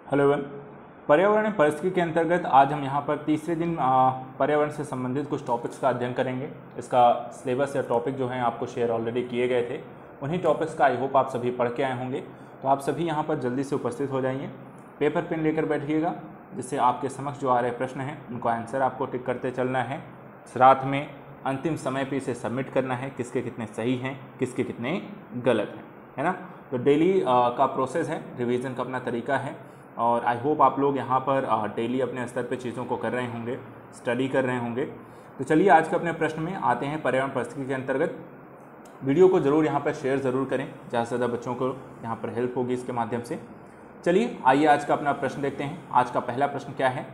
Hello एवं पर्यावरण परिस्थिति के अंतर्गत आज हम यहाँ पर तीसरे दिन पर्यावरण से संबंधित कुछ टॉपिक्स का अध्ययन करेंगे। इसका सिलेबस या टॉपिक जो है आपको शेयर ऑलरेडी किए गए थे, उन्हीं टॉपिक्स का आई होप आप सभी पढ़ के आए होंगे। तो आप सभी यहाँ पर जल्दी से उपस्थित हो जाइए, पेपर पेन लेकर बैठिएगा, जिससे आपके समक्ष जो आ रहे प्रश्न हैं उनको आंसर आपको टिक करते चलना है। रात में अंतिम समय पर इसे सबमिट करना है, किसके कितने सही हैं, किसके कितने गलत हैं, है ना। तो डेली का प्रोसेस है, रिवीजन का अपना तरीका है और आई होप आप लोग यहाँ पर डेली अपने स्तर पे चीज़ों को कर रहे होंगे, स्टडी कर रहे होंगे। तो चलिए आज के अपने प्रश्न में आते हैं। पर्यावरण परिस्थिति के अंतर्गत वीडियो को ज़रूर यहाँ पर शेयर ज़रूर करें, ज़्यादा से ज़्यादा बच्चों को यहाँ पर हेल्प होगी इसके माध्यम से। चलिए आइए आज का अपना प्रश्न देखते हैं। आज का पहला प्रश्न क्या है,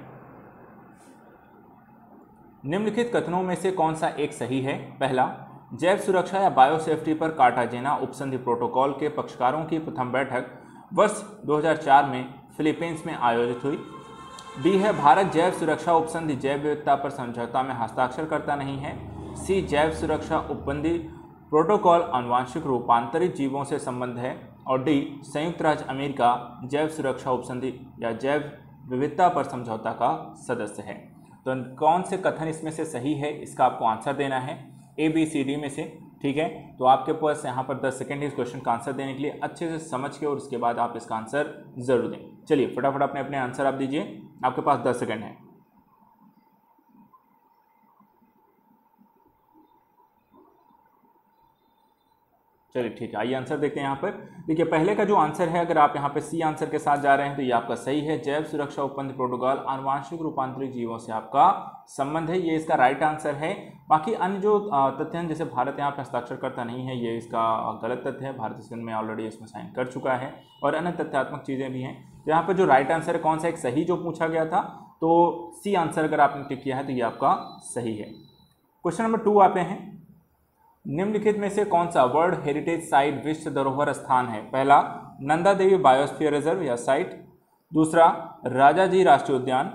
निम्नलिखित कथनों में से कौन सा एक सही है। पहला, जैव सुरक्षा या बायोसेफ्टी पर कार्टाजेना उपसंधि प्रोटोकॉल के पक्षकारों की प्रथम बैठक वर्ष 2004 में फिलीपींस में आयोजित हुई। बी है, भारत जैव सुरक्षा उपसंधि जैव विविधता पर समझौता में हस्ताक्षर करता नहीं है। सी, जैव सुरक्षा उपसंधि प्रोटोकॉल आनुवांशिक रूपांतरित जीवों से संबंध है। और डी, संयुक्त राज्य अमेरिका जैव सुरक्षा उपसंधि या जैव विविधता पर समझौता का सदस्य है। तो कौन से कथन इसमें से सही है, इसका आपको आंसर देना है ए बी सी डी में से, ठीक है। तो आपके पास यहाँ पर 10 सेकंड है इस क्वेश्चन का आंसर देने के लिए, अच्छे से समझ के और उसके बाद आप इसका आंसर जरूर दें। चलिए फटाफट अपने अपने आंसर आप दीजिए, आपके पास 10 सेकंड है। चलिए ठीक है, आइए आंसर देखते हैं। यहाँ पर देखिए पहले का जो आंसर है, अगर आप यहाँ पे सी आंसर के साथ जा रहे हैं तो ये आपका सही है। जैव सुरक्षा उपसंधि प्रोटोकॉल आनुवांशिक रूपांतरित जीवों से आपका संबंध है, ये इसका राइट आंसर है। बाकी अन्य जो तथ्य हैं, जैसे भारत यहाँ पे हस्ताक्षर करता नहीं है, ये इसका गलत तथ्य है। भारत इसमें ऑलरेडी इसमें साइन कर चुका है और अन्य तथ्यात्मक चीज़ें भी हैं। तो यहाँ पर जो राइट आंसर है कौन सा एक सही जो पूछा गया था, तो सी आंसर अगर आपने टिक किया है तो ये आपका सही है। क्वेश्चन नंबर 2 आते हैं, निम्नलिखित में से कौन सा वर्ल्ड हेरिटेज साइट विश्व धरोहर स्थान है। पहला, नंदा देवी बायोस्फीयर रिजर्व या साइट। दूसरा, राजाजी राष्ट्रीय उद्यान।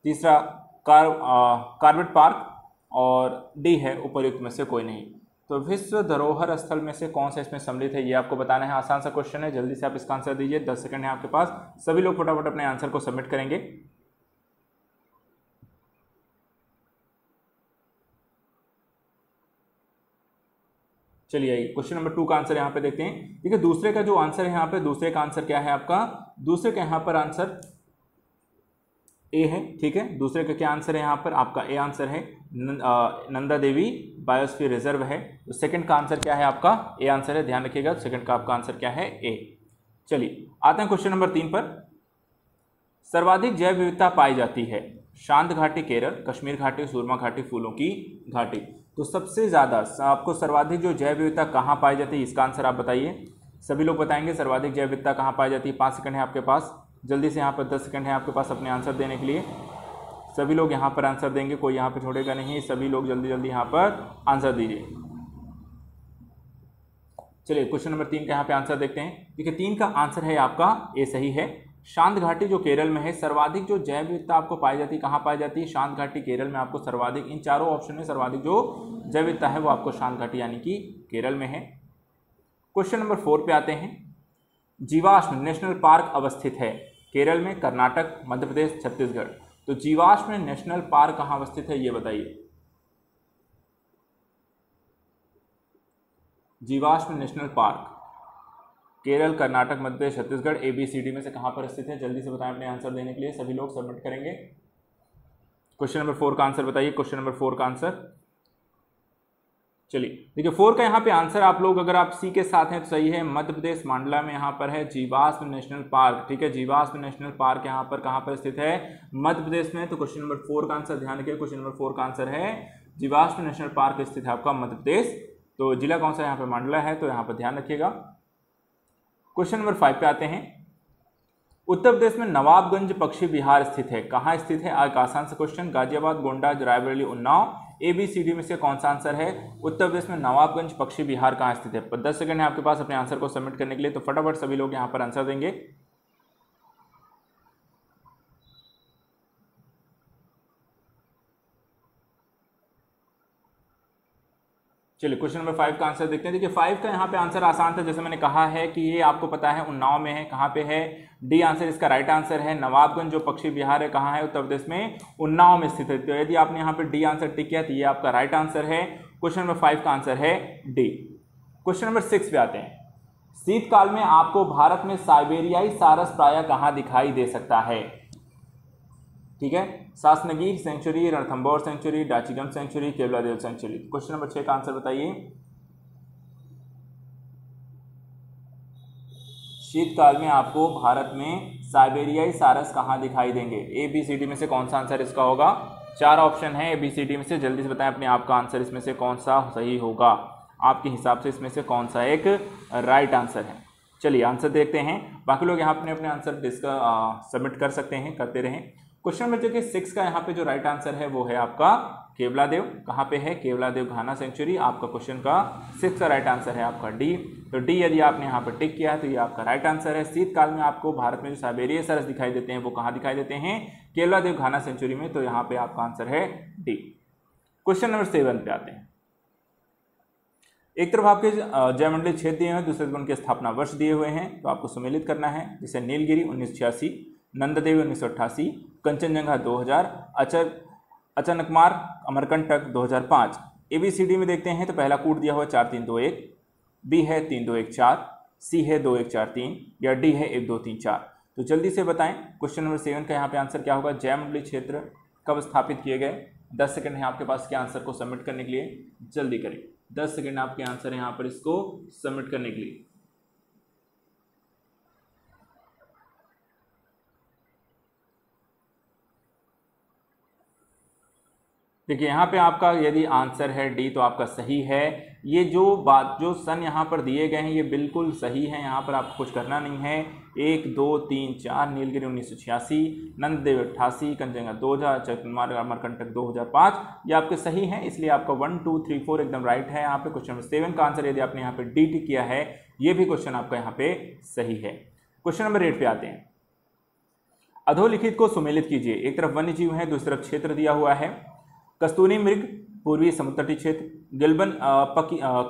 तीसरा, कार्बेट पार्क। और डी है, उपर्युक्त में से कोई नहीं। तो विश्व धरोहर स्थल में से कौन सा इसमें सम्मिलित है, ये आपको बताना है। आसान सा क्वेश्चन है, जल्दी से आप इसका आंसर दीजिए। 10 सेकंड है आपके पास, सभी लोग फटाफट अपने आंसर को सबमिट करेंगे। चलिए आइए क्वेश्चन नंबर 2 का आंसर यहाँ पे देखते हैं। ठीक है, दूसरे का जो आंसर है यहाँ पे, दूसरे का आंसर क्या है आपका, दूसरे का यहाँ पर आंसर ए है। ठीक है, दूसरे का क्या आंसर है यहाँ पर, आपका ए आंसर है, नंदा देवी बायोस्फीयर रिजर्व है। तो सेकंड का आंसर क्या है आपका, ए आंसर है, ध्यान रखिएगा। सेकंड का आपका आंसर क्या है, ए। चलिए आते हैं क्वेश्चन नंबर 3 पर। सर्वाधिक जैव विविधता पाई जाती है, शांत घाटी केरल, कश्मीर घाटी, सुरमा घाटी, फूलों की घाटी। तो सबसे ज़्यादा आपको सर्वाधिक जो जैव विविधता कहाँ पाई जाती है, इसका आंसर आप बताइए। सभी लोग बताएंगे सर्वाधिक जैव विविधता कहाँ पाई जाती है। 5 सेकंड है आपके पास, जल्दी से यहाँ पर 10 सेकंड है आपके पास अपने आंसर देने के लिए। सभी लोग यहाँ पर आंसर देंगे, कोई यहाँ पर छोड़ेगा नहीं। सभी लोग जल्दी जल्दी यहाँ पर आंसर दीजिए। चलिए क्वेश्चन नंबर 3 का यहाँ पे आंसर देखते हैं। देखिए 3 का आंसर है आपका ए सही है। शांत घाटी जो केरल में है, सर्वाधिक जो जैव विविधता आपको पाई जाती है, कहाँ पाई जाती है, शांत घाटी केरल में आपको सर्वाधिक, इन चारों ऑप्शन में सर्वाधिक जो जैव विविधता है वो आपको शांत घाटी यानी कि केरल में है। क्वेश्चन नंबर 4 पे आते हैं। जीवाश्म नेशनल पार्क अवस्थित है केरल में, कर्नाटक, मध्य प्रदेश, छत्तीसगढ़। तो जीवाश्म नेशनल पार्क कहाँ अवस्थित है, ये बताइए। जीवाश्म national park Kerala, Karnataka, Madhya Pradesh, Chhattisgarh, ABCD में से कहाँ पर स्थित है, जल्दी से बताएं अपने आंसर देने के लिए। सभी लोग सबमिट करेंगे। क्वेश्चन नंबर 4 का आंसर बताइए। क्वेश्चन नंबर 4 का आंसर, चलिए देखिए 4 का यहाँ पे आंसर आप लोग अगर आप सी के साथ हैं तो सही है। मध्य प्रदेश मांडला में यहाँ पर है जीवाश्म नेशनल पार्क। ठीक है, जीवाश्म नेशनल पार्क यहाँ पर कहाँ पर स्थित है, मध्य प्रदेश में। तो क्वेश्चन नंबर 4 का आंसर ध्यान रखिए, क्वेश्चन नंबर 4 का आंसर है जीवाश्म नेशनल पार्क स्थित है आपका मध्य प्रदेश। तो जिला कौन सा यहाँ पे, मांडला है, तो यहाँ पर ध्यान रखिएगा। क्वेश्चन नंबर 5 पे आते हैं। उत्तर प्रदेश में नवाबगंज पक्षी विहार स्थित है, कहाँ स्थित है। एक आसान सा क्वेश्चन, गाजियाबाद, गोंडा, रायबरेली, उन्नाव। ABCD में से कौन सा आंसर है, उत्तर प्रदेश में नवाबगंज पक्षी विहार कहाँ स्थित है। 10 सेकंड है आपके पास अपने आंसर को सबमिट करने के लिए, तो फटाफट सभी लोग यहाँ पर आंसर देंगे। चलिए क्वेश्चन नंबर 5 का आंसर देखते हैं। देखिए 5 का यहाँ पे आंसर आसान था, जैसे मैंने कहा है कि ये आपको पता है उन्नाव में है। कहाँ पे है? डी आंसर इसका राइट आंसर है। नवाबगंज जो पक्षी विहार है कहाँ है? उत्तर प्रदेश में उन्नाव में स्थित है। तो यदि आपने यहाँ पे डी आंसर टिक किया तो ये आपका राइट आंसर है। क्वेश्चन नंबर 5 का आंसर है डी। क्वेश्चन नंबर 6 पे आते हैं। शीतकाल में आपको भारत में साइबेरियाई सारस प्रायः कहाँ दिखाई दे सकता है? ठीक है, Sasan Gir sanctuary, Ranthambore sanctuary, Dachigam sanctuary, Keoladeo sanctuary. Question number 6 का आंसर बताइए। शीतकाल में आपको भारत में साइबेरियाई सारस कहाँ दिखाई देंगे? ए बी सी डी में से कौन सा आंसर इसका होगा? 4 ऑप्शन है ए बी सी डी में से, जल्दी से बताएं अपने आप का आंसर इसमें से कौन सा सही होगा, आपके हिसाब से इसमें से कौन सा एक राइट आंसर है। चलिए आंसर देखते हैं, बाकी लोग यहाँ अपने अपने आंसर सबमिट कर सकते हैं, करते रहें। क्वेश्चन नंबर देखिए 6 का यहाँ पे जो राइट आंसर है वो है आपका केवलादेव। कहाँ पे है? केवलादेव घाना सेंचुरी। आपका क्वेश्चन का 6 का राइट आंसर है आपका डी। तो डी यदि आपने यहाँ पर टिक किया है तो ये आपका राइट आंसर है। शीतकाल में आपको भारत में जो साइबेरियाई सारस दिखाई देते हैं वो कहाँ दिखाई देते हैं? केवलादेव घाना सेंचुरी में। तो यहाँ पे आपका आंसर है डी। क्वेश्चन नंबर 7 पे आते हैं। एक तरफ आपके जयमंडली क्षेत्र दिए हुए हैं, दूसरे तरफ उनके स्थापना वर्ष दिए हुए हैं, तो आपको सम्मिलित करना है। जैसे नीलगिरी 1986, नंददेवी 1988, कंचनजंगा 2000, अचानकमार अमरकंटक 2005। ABCD में देखते हैं तो पहला कूट दिया हुआ 4 3 2 1, बी है 3 2 1 4, सी है 2 1 4 3 या डी है 1 2 3 4। तो जल्दी से बताएं क्वेश्चन नंबर 7 का यहाँ पे आंसर क्या होगा? जयमंडली क्षेत्र कब स्थापित किए गए? 10 सेकंड है आपके पास के आंसर को सबमिट करने के लिए, जल्दी करें। 10 सेकंड आपके आंसर है यहाँ पर इसको सबमिट करने के लिए। देखिए यहाँ पे आपका यदि आंसर है डी तो आपका सही है। ये जो बात जो सन यहाँ पर दिए गए हैं ये बिल्कुल सही है, यहाँ पर आपको कुछ करना नहीं है। 1 2 3 4, नीलगिरी 1986, नंददेव 88, कंचनजंगा 2000, अचानकमार अमरकंटक 2005, ये आपके सही हैं, इसलिए आपका 1 2 3 4 एकदम राइट है। यहाँ पे क्वेश्चन नंबर 7 का आंसर यदि आपने यहाँ पे डी टिक किया है ये भी क्वेश्चन आपका यहाँ पे सही है। क्वेश्चन नंबर 8 पे आते हैं। अधोलिखित को सुमेलित कीजिए। एक तरफ वन्य जीव है, दूसरी तरफ क्षेत्र दिया हुआ है। कस्तूरी मृग पूर्वी समुद्र तटीय क्षेत्र, गिलबन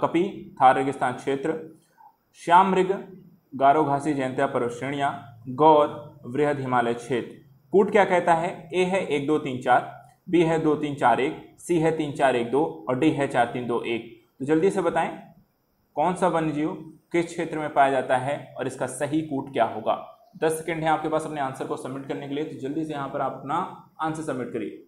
कपी थार रेगिस्तान क्षेत्र, श्याम मृग गारो घासी जयंतिया पर्वत श्रेणियां, गौर वृहद हिमालय क्षेत्र। कूट क्या कहता है? ए है 1 2 3 4, बी है 2 3 4 1, सी है 3 4 1 2 और डी है 4 3 2 1। तो जल्दी से बताएं कौन सा वन्यजीव किस क्षेत्र में पाया जाता है और इसका सही कूट क्या होगा? 10 सेकेंड है आपके पास अपने आंसर को सबमिट करने के लिए, तो जल्दी से यहाँ पर आप अपना आंसर सबमिट करिए।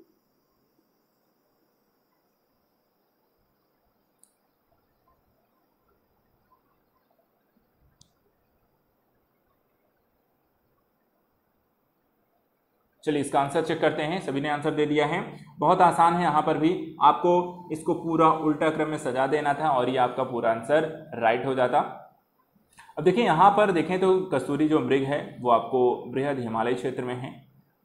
चलिए इसका आंसर चेक करते हैं। सभी ने आंसर दे दिया है, बहुत आसान है। यहाँ पर भी आपको इसको पूरा उल्टा क्रम में सजा देना था और ये आपका पूरा आंसर राइट हो जाता। अब देखिए यहाँ पर देखें तो कस्तूरी जो मृग है वो आपको बृहद हिमालय क्षेत्र में है,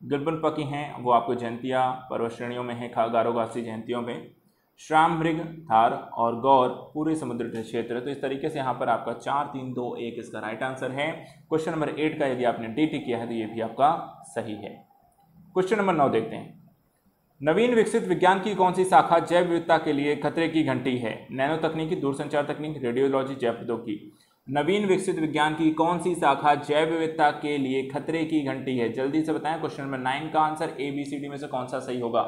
गिलबन पकी हैं वो आपको जयंतिया पर्वत श्रेणियों में है, गारो घासी जयंतियों में, श्याम मृग थार और गौर पूरे समुद्र के क्षेत्र। तो इस तरीके से यहाँ पर आपका 4 3 2 1 इसका राइट आंसर है। क्वेश्चन नंबर 8 का यदि आपने डी टिक किया है तो ये भी आपका सही है। क्वेश्चन नंबर 9 देखते हैं। नवीन विकसित विज्ञान की कौन सी शाखा जैव विविधता के लिए खतरे की घंटी है? नैनो तकनीकी, दूरसंचार तकनीक, रेडियोलॉजी, जैव प्रौद्योगिकी। नवीन विकसित विज्ञान की कौन सी शाखा जैव विविधता के लिए खतरे की घंटी है? जल्दी से बताएं क्वेश्चन नंबर 9 का आंसर ABCD में से कौन सा सही होगा?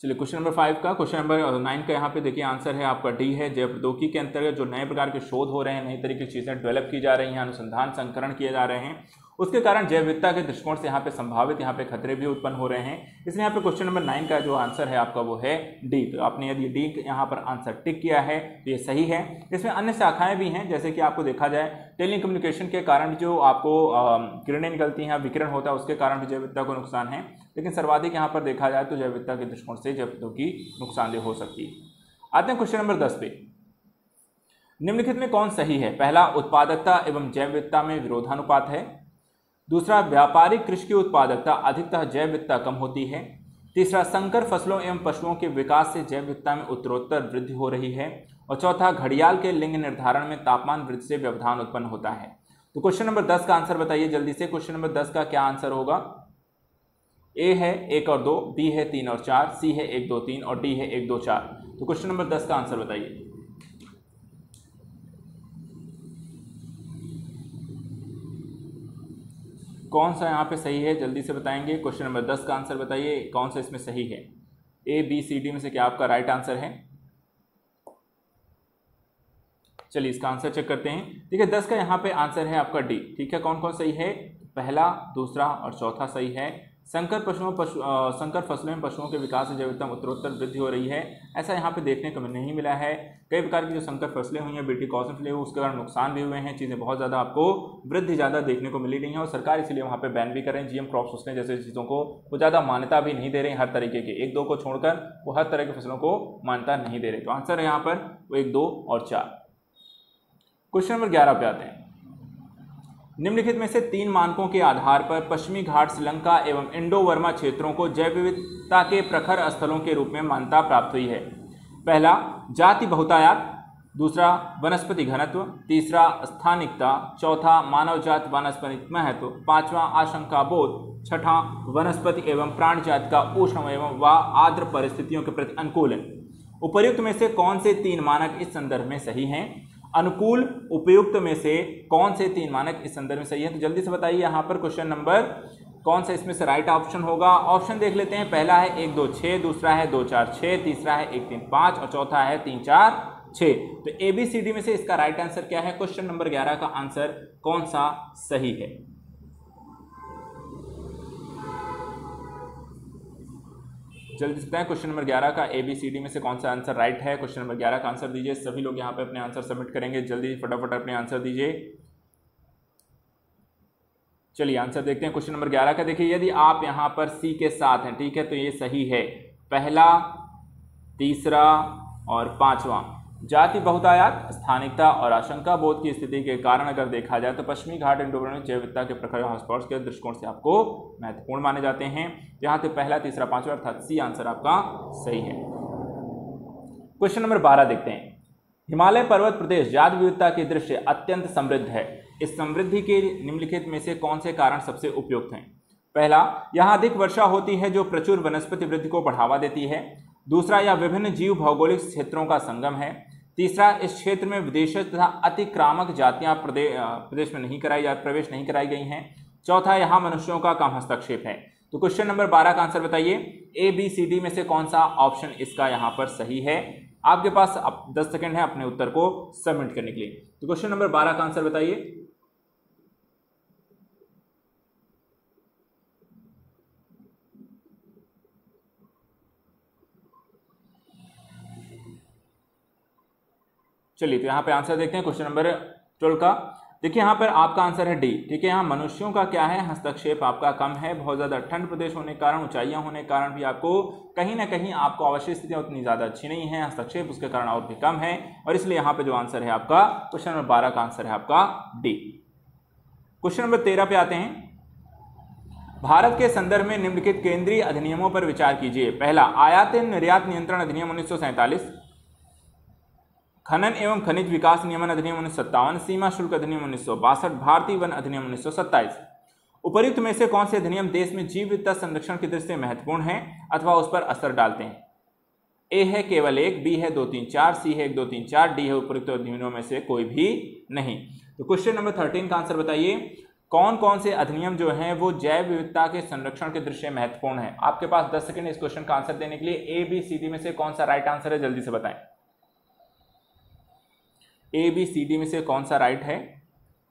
चलिए क्वेश्चन नंबर 5 का, क्वेश्चन नंबर 9 का यहाँ पे देखिए आंसर है आपका डी है। जैव प्रौद्योगिकी के अंतर्गत जो नए प्रकार के शोध हो रहे हैं, नई तरीके की चीज़ें डेवलप की जा रही हैं, अनुसंधान संकरण किए जा रहे हैं, उसके कारण जैव विविधता के दृष्टिकोण से यहाँ पे संभावित यहाँ पे खतरे भी उत्पन्न हो रहे हैं। इसलिए यहाँ पे क्वेश्चन नंबर 9 का जो आंसर है आपका वो है डी। तो आपने यदि डी यहाँ पर आंसर टिक किया है तो ये सही है। इसमें अन्य शाखाएं भी हैं, जैसे कि आपको देखा जाए टेलीकम्युनिकेशन के कारण जो आपको किरणें निकलती हैं, विकिरण होता है, उसके कारण भी जैव विविधता को नुकसान है। लेकिन सर्वाधिक यहाँ पर देखा जाए तो जैव विविधता के दृष्टिकोण से जैव प्रौद्योगिकी नुकसानदेह हो सकती है। आते हैं क्वेश्चन नंबर 10 पे। निम्नलिखित में कौन सही है? पहला, उत्पादकता एवं जैव विविधता में विरोधानुपात है। दूसरा, व्यापारिक कृषि की उत्पादकता अधिकतः जैव विविधता कम होती है। तीसरा, संकर फसलों एवं पशुओं के विकास से जैव विविधता में उत्तरोत्तर वृद्धि हो रही है। और चौथा, घड़ियाल के लिंग निर्धारण में तापमान वृद्धि से व्यवधान उत्पन्न होता है। तो क्वेश्चन नंबर 10 का आंसर बताइए जल्दी से। क्वेश्चन नंबर 10 का क्या आंसर होगा? ए है 1 और 2, बी है 3 और 4, सी है 1 2 3 और डी है 1 2 4। तो क्वेश्चन नंबर 10 का आंसर बताइए। कौन सा यहाँ पे सही है जल्दी से बताएंगे। क्वेश्चन नंबर 10 का आंसर बताइए, कौन सा इसमें सही है? ए बी सी डी में से क्या आपका राइट आंसर है? चलिए इसका आंसर चेक करते हैं। ठीक है, 10 का यहाँ पे आंसर है आपका डी। ठीक है, कौन कौन सही है? पहला, दूसरा और चौथा सही है। संकर फसलों में पशुओं के विकास से जैव विविधता में उत्तरोत्तर वृद्धि हो रही है, ऐसा यहाँ पे देखने को नहीं मिला है। कई प्रकार की जो संकर फसलें हुई हैं, बीटी कॉटन फ्ले हुए, उसके कारण नुकसान भी हुए हैं, चीज़ें बहुत ज़्यादा आपको वृद्धि ज़्यादा देखने को मिली नहीं है। और सरकार इसलिए वहाँ पे बैन भी कर रहे हैं। जीएम क्रॉप्स उसने जैसे चीज़ों को वो ज़्यादा मान्यता भी नहीं दे रहे हैं। हर तरीके के 1 2 को छोड़कर वो हर तरह की फसलों को मान्यता नहीं दे रहे। तो आंसर है यहाँ पर वो 1 2 और 4। क्वेश्चन नंबर 11 पे आते हैं। निम्नलिखित में से 3 मानकों के आधार पर पश्चिमी घाट श्रीलंका एवं इंडो वर्मा क्षेत्रों को जैव विविधता के प्रखर स्थलों के रूप में मान्यता प्राप्त हुई है। पहला, जाति बहुतायात। दूसरा, वनस्पति घनत्व। तीसरा, स्थानिकता। चौथा, मानव जात वनस्पति महत्व। पांचवा, आशंका बोध। छठा, वनस्पति एवं प्राणी जाति का उष्ण एवं व आर्द्र परिस्थितियों के प्रति अनुकूल है। उपर्युक्त में से कौन से 3 मानक इस संदर्भ में सही हैं? अनुकूल उपयुक्त में से कौन से 3 मानक इस संदर्भ में सही है? तो जल्दी से बताइए यहाँ पर क्वेश्चन नंबर कौन सा इसमें से राइट ऑप्शन होगा। ऑप्शन देख लेते हैं। पहला है 1 2 6, दूसरा है 2 4 6, तीसरा है 1 3 5 और चौथा है 3 4 6। तो ABCD में से इसका राइट आंसर क्या है? क्वेश्चन नंबर 11 का आंसर कौन सा सही है? जल्दी से बताएं क्वेश्चन नंबर 11 का ABCD में से कौन सा आंसर राइट है। क्वेश्चन नंबर 11 का आंसर दीजिए। सभी लोग यहाँ पे अपने आंसर सबमिट करेंगे। जल्दी फटाफट अपने आंसर दीजिए। चलिए आंसर देखते हैं क्वेश्चन नंबर 11 का। देखिए, यदि आप यहाँ पर सी के साथ हैं, ठीक है, तो ये सही है। पहला, तीसरा और पांचवा, जाति बहुतायात, स्थानिकता और आशंका बोध की स्थिति के कारण अगर देखा जाए तो पश्चिमी घाट इंडो वर्मा जैव विविधता के प्रखर हॉटस्पॉट्स के दृष्टिकोण से आपको महत्वपूर्ण माने जाते हैं। यहाँ पे पहला, तीसरा, पांचवा अर्थात सी आंसर आपका सही है। क्वेश्चन नंबर 12 देखते हैं। हिमालय पर्वत प्रदेश जैव विविधता की दृष्टि से अत्यंत समृद्ध है। इस समृद्धि के निम्नलिखित में से कौन से कारण सबसे उपयुक्त हैं? पहला, यहाँ अधिक वर्षा होती है जो प्रचुर वनस्पति वृद्धि को बढ़ावा देती है। दूसरा, यह विभिन्न जीव भौगोलिक क्षेत्रों का संगम है। तीसरा, इस क्षेत्र में विदेशी तथा अतिक्रामक जातियां प्रवेश नहीं कराई गई हैं। चौथा, यहाँ मनुष्यों का कम हस्तक्षेप है। तो क्वेश्चन नंबर 12 का आंसर बताइए। ABCD में से कौन सा ऑप्शन इसका यहाँ पर सही है? आपके पास 10 सेकंड है अपने उत्तर को सबमिट करने के लिए। तो क्वेश्चन नंबर 12 का आंसर बताइए। चलिए तो यहाँ पे आंसर देखते हैं क्वेश्चन नंबर 12 का। देखिए यहाँ पर आपका आंसर है डी। ठीक है, यहाँ मनुष्यों का क्या है? हस्तक्षेप आपका कम है। बहुत ज़्यादा ठंड प्रदेश होने के कारण, ऊंचाइयाँ होने के कारण भी आपको कहीं ना कहीं आपको आवश्यक स्थितियाँ उतनी ज़्यादा अच्छी नहीं है। हस्तक्षेप उसके कारण और भी कम है, और इसलिए यहाँ पे जो आंसर है आपका क्वेश्चन नंबर 12 का आंसर है आपका डी। क्वेश्चन नंबर 13 पे आते हैं। भारत के संदर्भ में निम्नलिखित केंद्रीय अधिनियमों पर विचार कीजिए। पहला, आयात निर्यात नियंत्रण अधिनियम 1947, खनन एवं खनिज विकास नियमन अधिनियम 1957, सीमा शुल्क अधिनियम 1962, भारतीय वन अधिनियम 1927। उपर्युक्त में से कौन से अधिनियम देश में जीव विविधता संरक्षण की दृष्टि से महत्वपूर्ण है अथवा उस पर असर डालते हैं? ए है केवल 1, बी है 2 3 4, सी है 1 2 3 4, डी है उपर्युक्त अधिनियमों में से कोई भी नहीं। तो क्वेश्चन नंबर 13 का आंसर बताइए। कौन कौन से अधिनियम जो हैं वो जैव विविधता के संरक्षण की दृष्टि से महत्वपूर्ण है? आपके पास 10 सेकंड इस क्वेश्चन का आंसर देने के लिए। ABCD में से कौन सा राइट आंसर है? जल्दी से बताएं। ABCD में से कौन सा राइट है?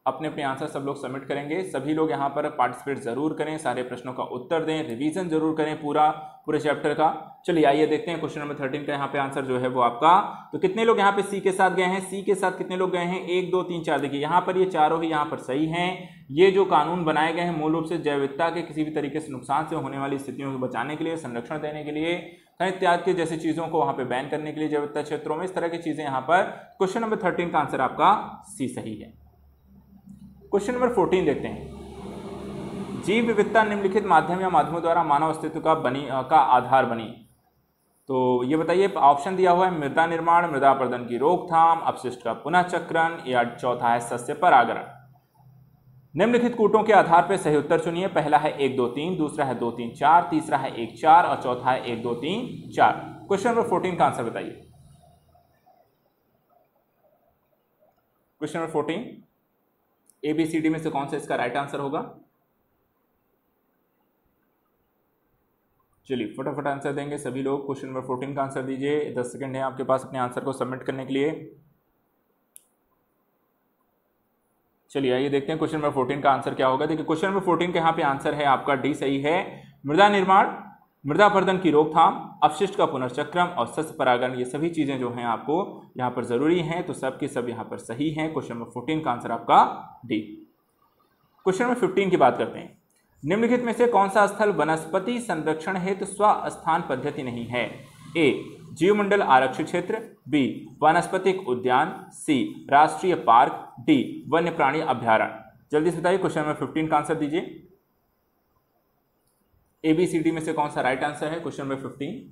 अपने अपने आंसर सब लोग सबमिट करेंगे। सभी लोग यहाँ पर पार्टिसिपेट जरूर करें, सारे प्रश्नों का उत्तर दें, रिवीजन जरूर करें पूरे चैप्टर का। चलिए आइए देखते हैं क्वेश्चन नंबर 13 का यहाँ पे आंसर जो है वो आपका। तो कितने लोग यहाँ पे सी के साथ गए हैं? सी के साथ कितने लोग गए हैं? 1 2 3 4। देखिए यहाँ पर ये चारों ही यहाँ पर सही हैं। ये जो कानून बनाए गए हैं मूल रूप से जैव विविधता के किसी भी तरीके से नुकसान से होने वाली स्थितियों को बचाने के लिए, संरक्षण देने के लिए, खनिज त्याग के जैसी चीजों को वहां पे बैन करने के लिए जैव विविधता क्षेत्रों में, इस तरह की चीजें यहाँ पर। क्वेश्चन नंबर 13 का आंसर आपका सी सही है। क्वेश्चन नंबर 14 देखते हैं। जीव विविधता निम्नलिखित माध्यम या माध्यमों द्वारा मानव अस्तित्व का आधार बनी। तो ये बताइए, ऑप्शन दिया हुआ है मृदा निर्माण, मृदा अपरदन की रोकथाम, अपशिष्ट का पुनः चक्रण, या चौथा है सस्य परागण। निम्नलिखित कूटों के आधार पर सही उत्तर चुनिए। पहला है 1 2 3, दूसरा है 2 3 4, तीसरा है 1 4 और चौथा है 1 2 3 4। क्वेश्चन नंबर 14 का आंसर बताइए। क्वेश्चन नंबर 14, ABCD में से कौन सा इसका राइट आंसर होगा? चलिए फटाफट आंसर देंगे सभी लोग। क्वेश्चन नंबर 14 का आंसर दीजिए। 10 सेकंड है आपके पास अपने आंसर को सबमिट करने के लिए। चलिए आइए देखते हैं क्वेश्चन नंबर 14 का आंसर क्या होगा। देखिए क्वेश्चन नंबर 14 के यहाँ पे आंसर है आपका डी सही है। मृदा निर्माण, मृदा अपरदन की रोकथाम, अपशिष्ट का पुनर्चक्रण और सस्य परागण, ये सभी चीजें जो हैं आपको यहाँ पर जरूरी हैं, तो सब के सब यहाँ पर सही हैं। क्वेश्चन नंबर 14 का आंसर आपका डी। क्वेश्चन नंबर 15 की बात करते हैं। निम्नलिखित में से कौन सा स्थल वनस्पति संरक्षण हेतु स्वस्थान पद्धति नहीं है? ए जीवमंडल आरक्षित क्षेत्र, बी वनस्पतिक उद्यान, सी राष्ट्रीय पार्क, डी वन्य प्राणी अभ्यारण्य। जल्दी से बताइए क्वेश्चन नंबर 15 का आंसर दीजिए। ABCD में से कौन सा राइट आंसर है क्वेश्चन नंबर 15?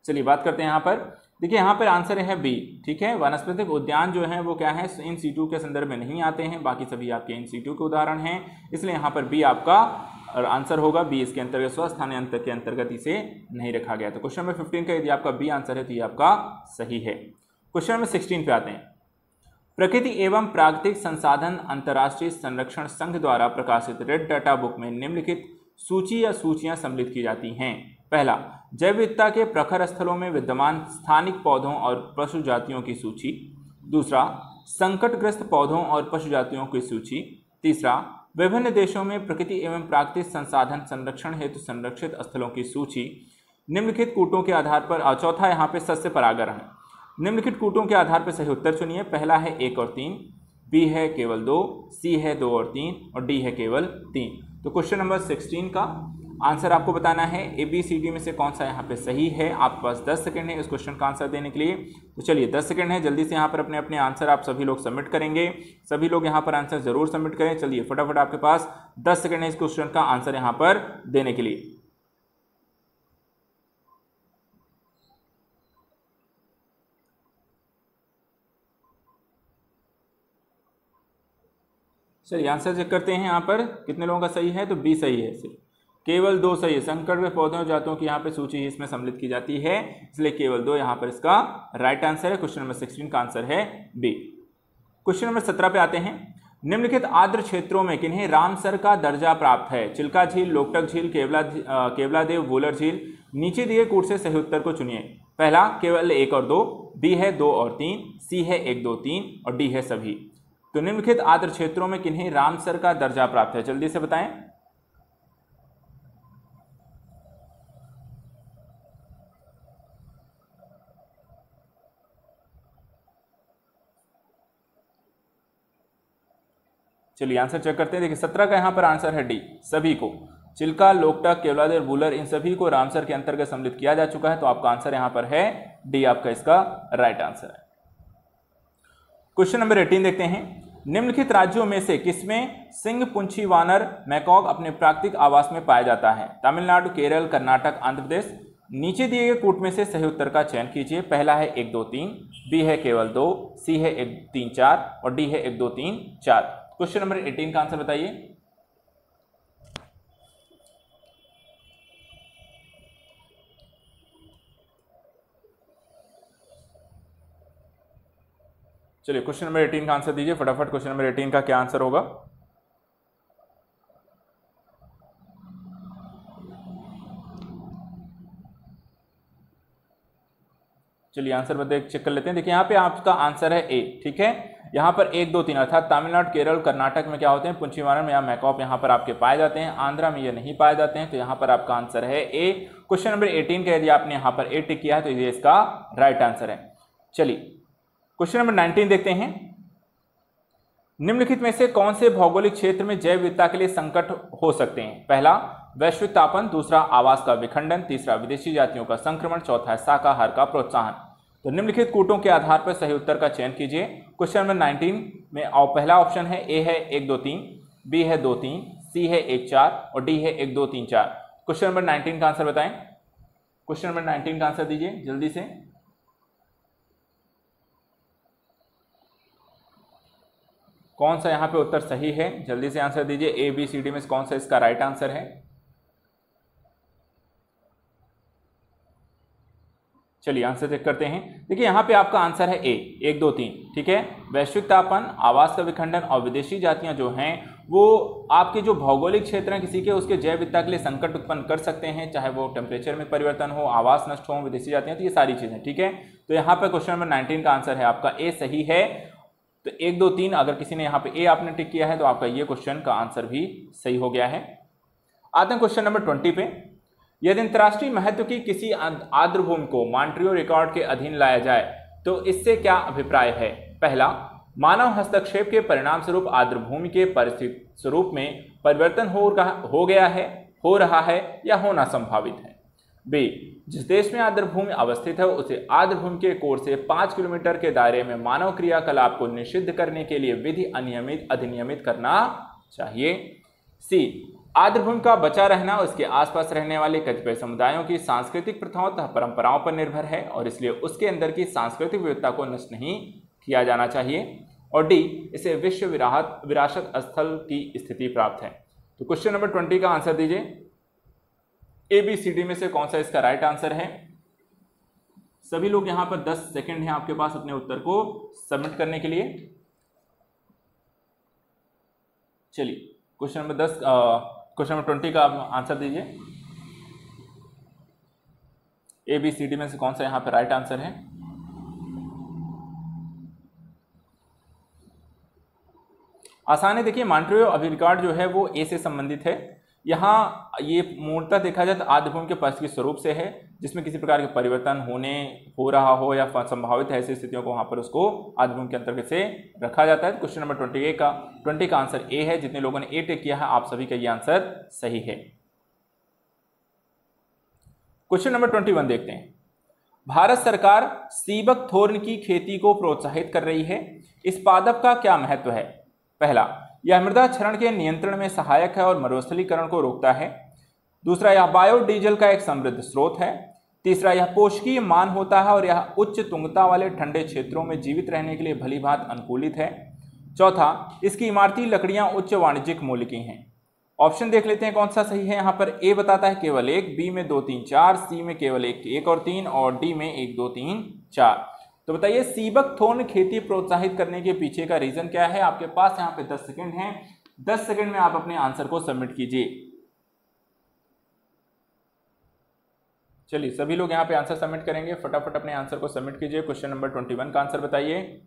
चलिए बात करते हैं यहाँ पर। देखिए यहाँ पर आंसर है बी, ठीक है। वनस्पतिक उद्यान जो है वो क्या है, इन सीटू के संदर्भ में नहीं आते हैं, बाकी सभी आपके इन सीटू के उदाहरण हैं, इसलिए यहाँ पर बी आपका आंसर होगा। बी इसके अंतर्गत स्वस्थानीय अंतर के अंतर्गत इसे नहीं रखा गया। तो क्वेश्चन नंबर 15 का यदि आपका बी आंसर है तो ये आपका सही है। क्वेश्चन नंबर 16 पे आते हैं। प्रकृति एवं प्राकृतिक संसाधन अंतर्राष्ट्रीय संरक्षण संघ द्वारा प्रकाशित रेड डाटा बुक में निम्नलिखित सूची या सूचियां सम्मिलित की जाती हैं। पहला, जैव विविधता के प्रखर स्थलों में विद्यमान स्थानिक पौधों और पशु जातियों की सूची। दूसरा, संकटग्रस्त पौधों और पशु जातियों की सूची। तीसरा, विभिन्न देशों में प्रकृति एवं प्राकृतिक संसाधन संरक्षण हेतु संरक्षित स्थलों की सूची। निम्नलिखित कूटों के आधार पर, चौथा यहाँ पे सस्य परागण है। निम्नलिखित कूटों के आधार पर सही उत्तर चुनिए। पहला है 1 और 3, बी है केवल 2, सी है 2 और 3 और डी है केवल 3। तो क्वेश्चन नंबर 16 का आंसर आपको बताना है ABCD में से कौन सा यहाँ पे सही है। आपके पास 10 सेकंड है इस क्वेश्चन का आंसर देने के लिए। तो चलिए 10 सेकंड है, जल्दी से यहाँ पर अपने अपने आंसर आप सभी लोग सबमिट करेंगे। सभी लोग यहाँ पर आंसर जरूर सबमिट करें। चलिए फटाफट आपके पास 10 सेकंड है इस क्वेश्चन का आंसर यहाँ पर देने के लिए। चलिए आंसर चेक करते हैं यहाँ पर कितने लोगों का सही है। तो बी सही है, सिर्फ केवल 2 सही है। संकटग्रस्त पौधों और जातों की यहाँ पे सूची इसमें सम्मिलित की जाती है, इसलिए केवल 2 यहाँ पर इसका राइट आंसर है। क्वेश्चन नंबर 16 का आंसर है बी। क्वेश्चन नंबर 17 पे आते हैं। निम्नलिखित आर्द्र क्षेत्रों में किन्हें रामसर का दर्जा प्राप्त है? चिल्का झील, लोकटक झील, केवलादेव, वुलर झील। नीचे दिए कूट से सही उत्तर को चुनिए। पहला केवल 1 और 2, बी है 2 और 3, सी है 1 2 3 और डी है सभी। तो निम्नलिखित आर्द्र क्षेत्रों में किन्हें रामसर का दर्जा प्राप्त है? जल्दी से बताएं। चलिए आंसर चेक करते हैं। देखिए 17 का यहाँ पर आंसर है डी, सभी को। चिल्का, लोकटक, केवलादेव, वुलर, इन सभी को रामसर के अंतर्गत सम्मिलित किया जा चुका है, तो आपका आंसर यहाँ पर है डी, आपका इसका राइट आंसर है। क्वेश्चन नंबर 18 देखते हैं। निम्नलिखित राज्यों में से किसमें सिंह पुंछी वानर मैकॉक अपने प्राकृतिक आवास में पाया जाता है? तमिलनाडु, केरल, कर्नाटक, आंध्र प्रदेश। नीचे दिए गए कूट में से सही उत्तर का चयन कीजिए। पहला है 1 2 3, बी है केवल 2, सी है 1 3 4 और डी है 1 2 3 4। क्वेश्चन नंबर 18 का आंसर बताइए। चलिए क्वेश्चन नंबर 18 का आंसर दीजिए फटाफट। क्वेश्चन नंबर 18 का क्या आंसर होगा? चलिए आंसर बताइए, चेक कर लेते हैं। देखिए यहाँ पे आपका आंसर है ए, ठीक है। यहाँ पर 1 2 3 अर्थात तमिलनाडु, केरल, कर्नाटक में क्या होते हैं? पुंछी वानर या मैकॉक यहाँ पर आपके पाए जाते हैं। आंध्रा में ये नहीं पाए जाते हैं, तो यहाँ पर आपका आंसर है ए। क्वेश्चन नंबर 18 का यदि आपने यहाँ पर ए टिक किया है तो ये इसका राइट आंसर है। चलिए क्वेश्चन नंबर 19 देखते हैं। निम्नलिखित में से कौन से भौगोलिक क्षेत्र में जैव विविधता के लिए संकट हो सकते हैं? पहला वैश्विक तापन, दूसरा आवास का विखंडन, तीसरा विदेशी जातियों का संक्रमण, चौथा है शाकाहार का प्रोत्साहन। तो निम्नलिखित कूटों के आधार पर सही उत्तर का चयन कीजिए। क्वेश्चन नंबर 19 में पहला ऑप्शन है ए है 1 2 3, बी है 2 3, सी है 1 4 और डी है 1 2 3 4। क्वेश्चन नंबर 19 का आंसर बताएं। क्वेश्चन नंबर 19 का आंसर दीजिए जल्दी से। कौन सा यहाँ पे उत्तर सही है? जल्दी से आंसर दीजिए। ए बी सी डी में कौन सा इसका राइट आंसर है? चलिए आंसर चेक करते हैं। देखिए यहाँ पे आपका आंसर है ए 1 2 3, ठीक है। वैश्विक तापन, आवास का विखंडन और विदेशी जातियां जो हैं वो आपके जो भौगोलिक क्षेत्र हैं किसी के, उसके जैव विविधता के लिए संकट उत्पन्न कर सकते हैं, चाहे वो टेम्परेचर में परिवर्तन हो, आवास नष्ट हो, विदेशी जातियां, तो ये सारी चीजें, ठीक है। तो यहाँ पर क्वेश्चन नंबर 19 का आंसर है आपका ए सही है। तो 1 2 3 अगर किसी ने यहाँ पे ए आपने टिक किया है तो आपका ये क्वेश्चन का आंसर भी सही हो गया है। आते हैं क्वेश्चन नंबर 20 पे। यदि अंतर्राष्ट्रीय महत्व की किसी आर्द्रभूमि को मॉन्ट्रियल रिकॉर्ड के अधीन लाया जाए तो इससे क्या अभिप्राय है? पहला, मानव हस्तक्षेप के परिणाम स्वरूप आर्द्रभूमि के परिस्थिति स्वरूप में परिवर्तन हो गया है, हो रहा है या होना संभावित है। बी, जिस देश में आर्द्रभूमि अवस्थित है उसे आर्द्रभूमि के कोर से 5 किलोमीटर के दायरे में मानव क्रियाकलाप को निषिद्ध करने के लिए विधि अधिनियमित करना चाहिए। सी, आर्द्रभूमि का बचा रहना उसके आसपास रहने वाले कतिपय समुदायों की सांस्कृतिक प्रथाओं तथा परंपराओं पर निर्भर है और इसलिए उसके अंदर की सांस्कृतिक विविधता को नष्ट नहीं किया जाना चाहिए। और डी, इसे विश्व विरासत स्थल की स्थिति प्राप्त है। तो क्वेश्चन नंबर 20 का आंसर दीजिए। ए बी सी डी में से कौन सा इसका राइट आंसर है? सभी लोग यहां पर 10 सेकंड है आपके पास अपने उत्तर को सबमिट करने के लिए। चलिए क्वेश्चन नंबर 20 का आंसर दीजिए। ए बी सी डी में से कौन सा यहां पर राइट आंसर है? आसान है। देखिए मॉन्ट्रियल अभिरिकॉर्ड जो है वो ए से संबंधित है। यहाँ ये मूलतः देखा जाए तो आर्द्रभूमि के परिस्थिति स्वरूप से है जिसमें किसी प्रकार के परिवर्तन हो रहा हो या संभावित है, ऐसी स्थितियों को वहां पर उसको आर्द्रभूमि के अंतर्गत से रखा जाता है। क्वेश्चन नंबर 20 का आंसर ए है। जितने लोगों ने ए टिक किया है आप सभी का ये आंसर सही है। क्वेश्चन नंबर 21 देखते हैं। भारत सरकार सीबक थोर्न की खेती को प्रोत्साहित कर रही है। इस पादप का क्या महत्व है? पहला, यह मृदा क्षरण के नियंत्रण में सहायक है और मरुस्थलीकरण को रोकता है। दूसरा, यह बायोडीजल का एक समृद्ध स्रोत है। तीसरा, यह पोषकीय मान होता है और यह उच्च तुंगता वाले ठंडे क्षेत्रों में जीवित रहने के लिए भलीभांति अनुकूलित है। चौथा, इसकी इमारती लकड़ियां उच्च वाणिज्यिक मूल्य की हैं। ऑप्शन देख लेते हैं कौन सा सही है। यहाँ पर ए बताता है केवल 1, बी में 2 3 4, सी में केवल 1 और 3 और डी में 1 2 3 4। तो बताइए सीबक थोर्न खेती प्रोत्साहित करने के पीछे का रीजन क्या है? आपके पास यहाँ पे 10 सेकंड हैं। 10 सेकंड में आप अपने आंसर को सबमिट कीजिए। चलिए सभी लोग यहाँ पे आंसर सबमिट करेंगे, फटाफट अपने आंसर को सबमिट कीजिए। क्वेश्चन नंबर 21 का आंसर बताइए।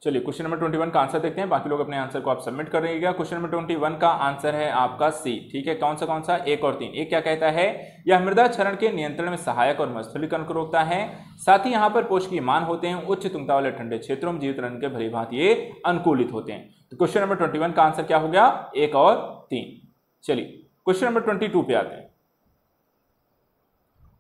चलिए क्वेश्चन नंबर 21 का आंसर देखते हैं, बाकी लोग अपने आंसर को आप सबमिट कर रहिएगा। क्वेश्चन नंबर 21 का आंसर है आपका सी, ठीक है। कौन सा 1 और 3। एक क्या कहता है? यह मृदा क्षरण के नियंत्रण में सहायक और मरुस्थलीकरण को रोकता है। साथ ही यहाँ पर पोषकीय मान होते हैं, उच्च तुंगता वाले ठंडे क्षेत्रों में जीवित रहने के भलीभांति ये अनुकूलित होते हैं। तो क्वेश्चन नंबर 21 का आंसर क्या हो गया? 1 और 3। चलिए क्वेश्चन नंबर 22 पे आते हैं।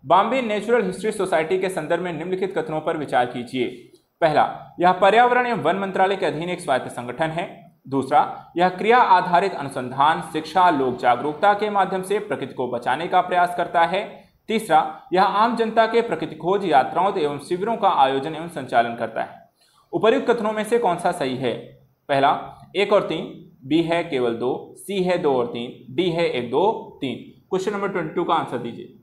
बॉम्बे नेचुरल हिस्ट्री सोसाइटी के संदर्भ में निम्नलिखित कथनों पर विचार कीजिए। पहला, यह पर्यावरण एवं वन मंत्रालय के अधीन एक स्वायत्त संगठन है। दूसरा, यह क्रिया आधारित अनुसंधान, शिक्षा, लोक जागरूकता के माध्यम से प्रकृति को बचाने का प्रयास करता है। तीसरा, यह आम जनता के प्रकृति खोज यात्राओं एवं शिविरों का आयोजन एवं संचालन करता है। उपर्युक्त कथनों में से कौन सा सही है? पहला 1 और 3, बी है केवल 2, सी है 2 और 3, डी है 1 2 3। क्वेश्चन नंबर 22 का आंसर दीजिए।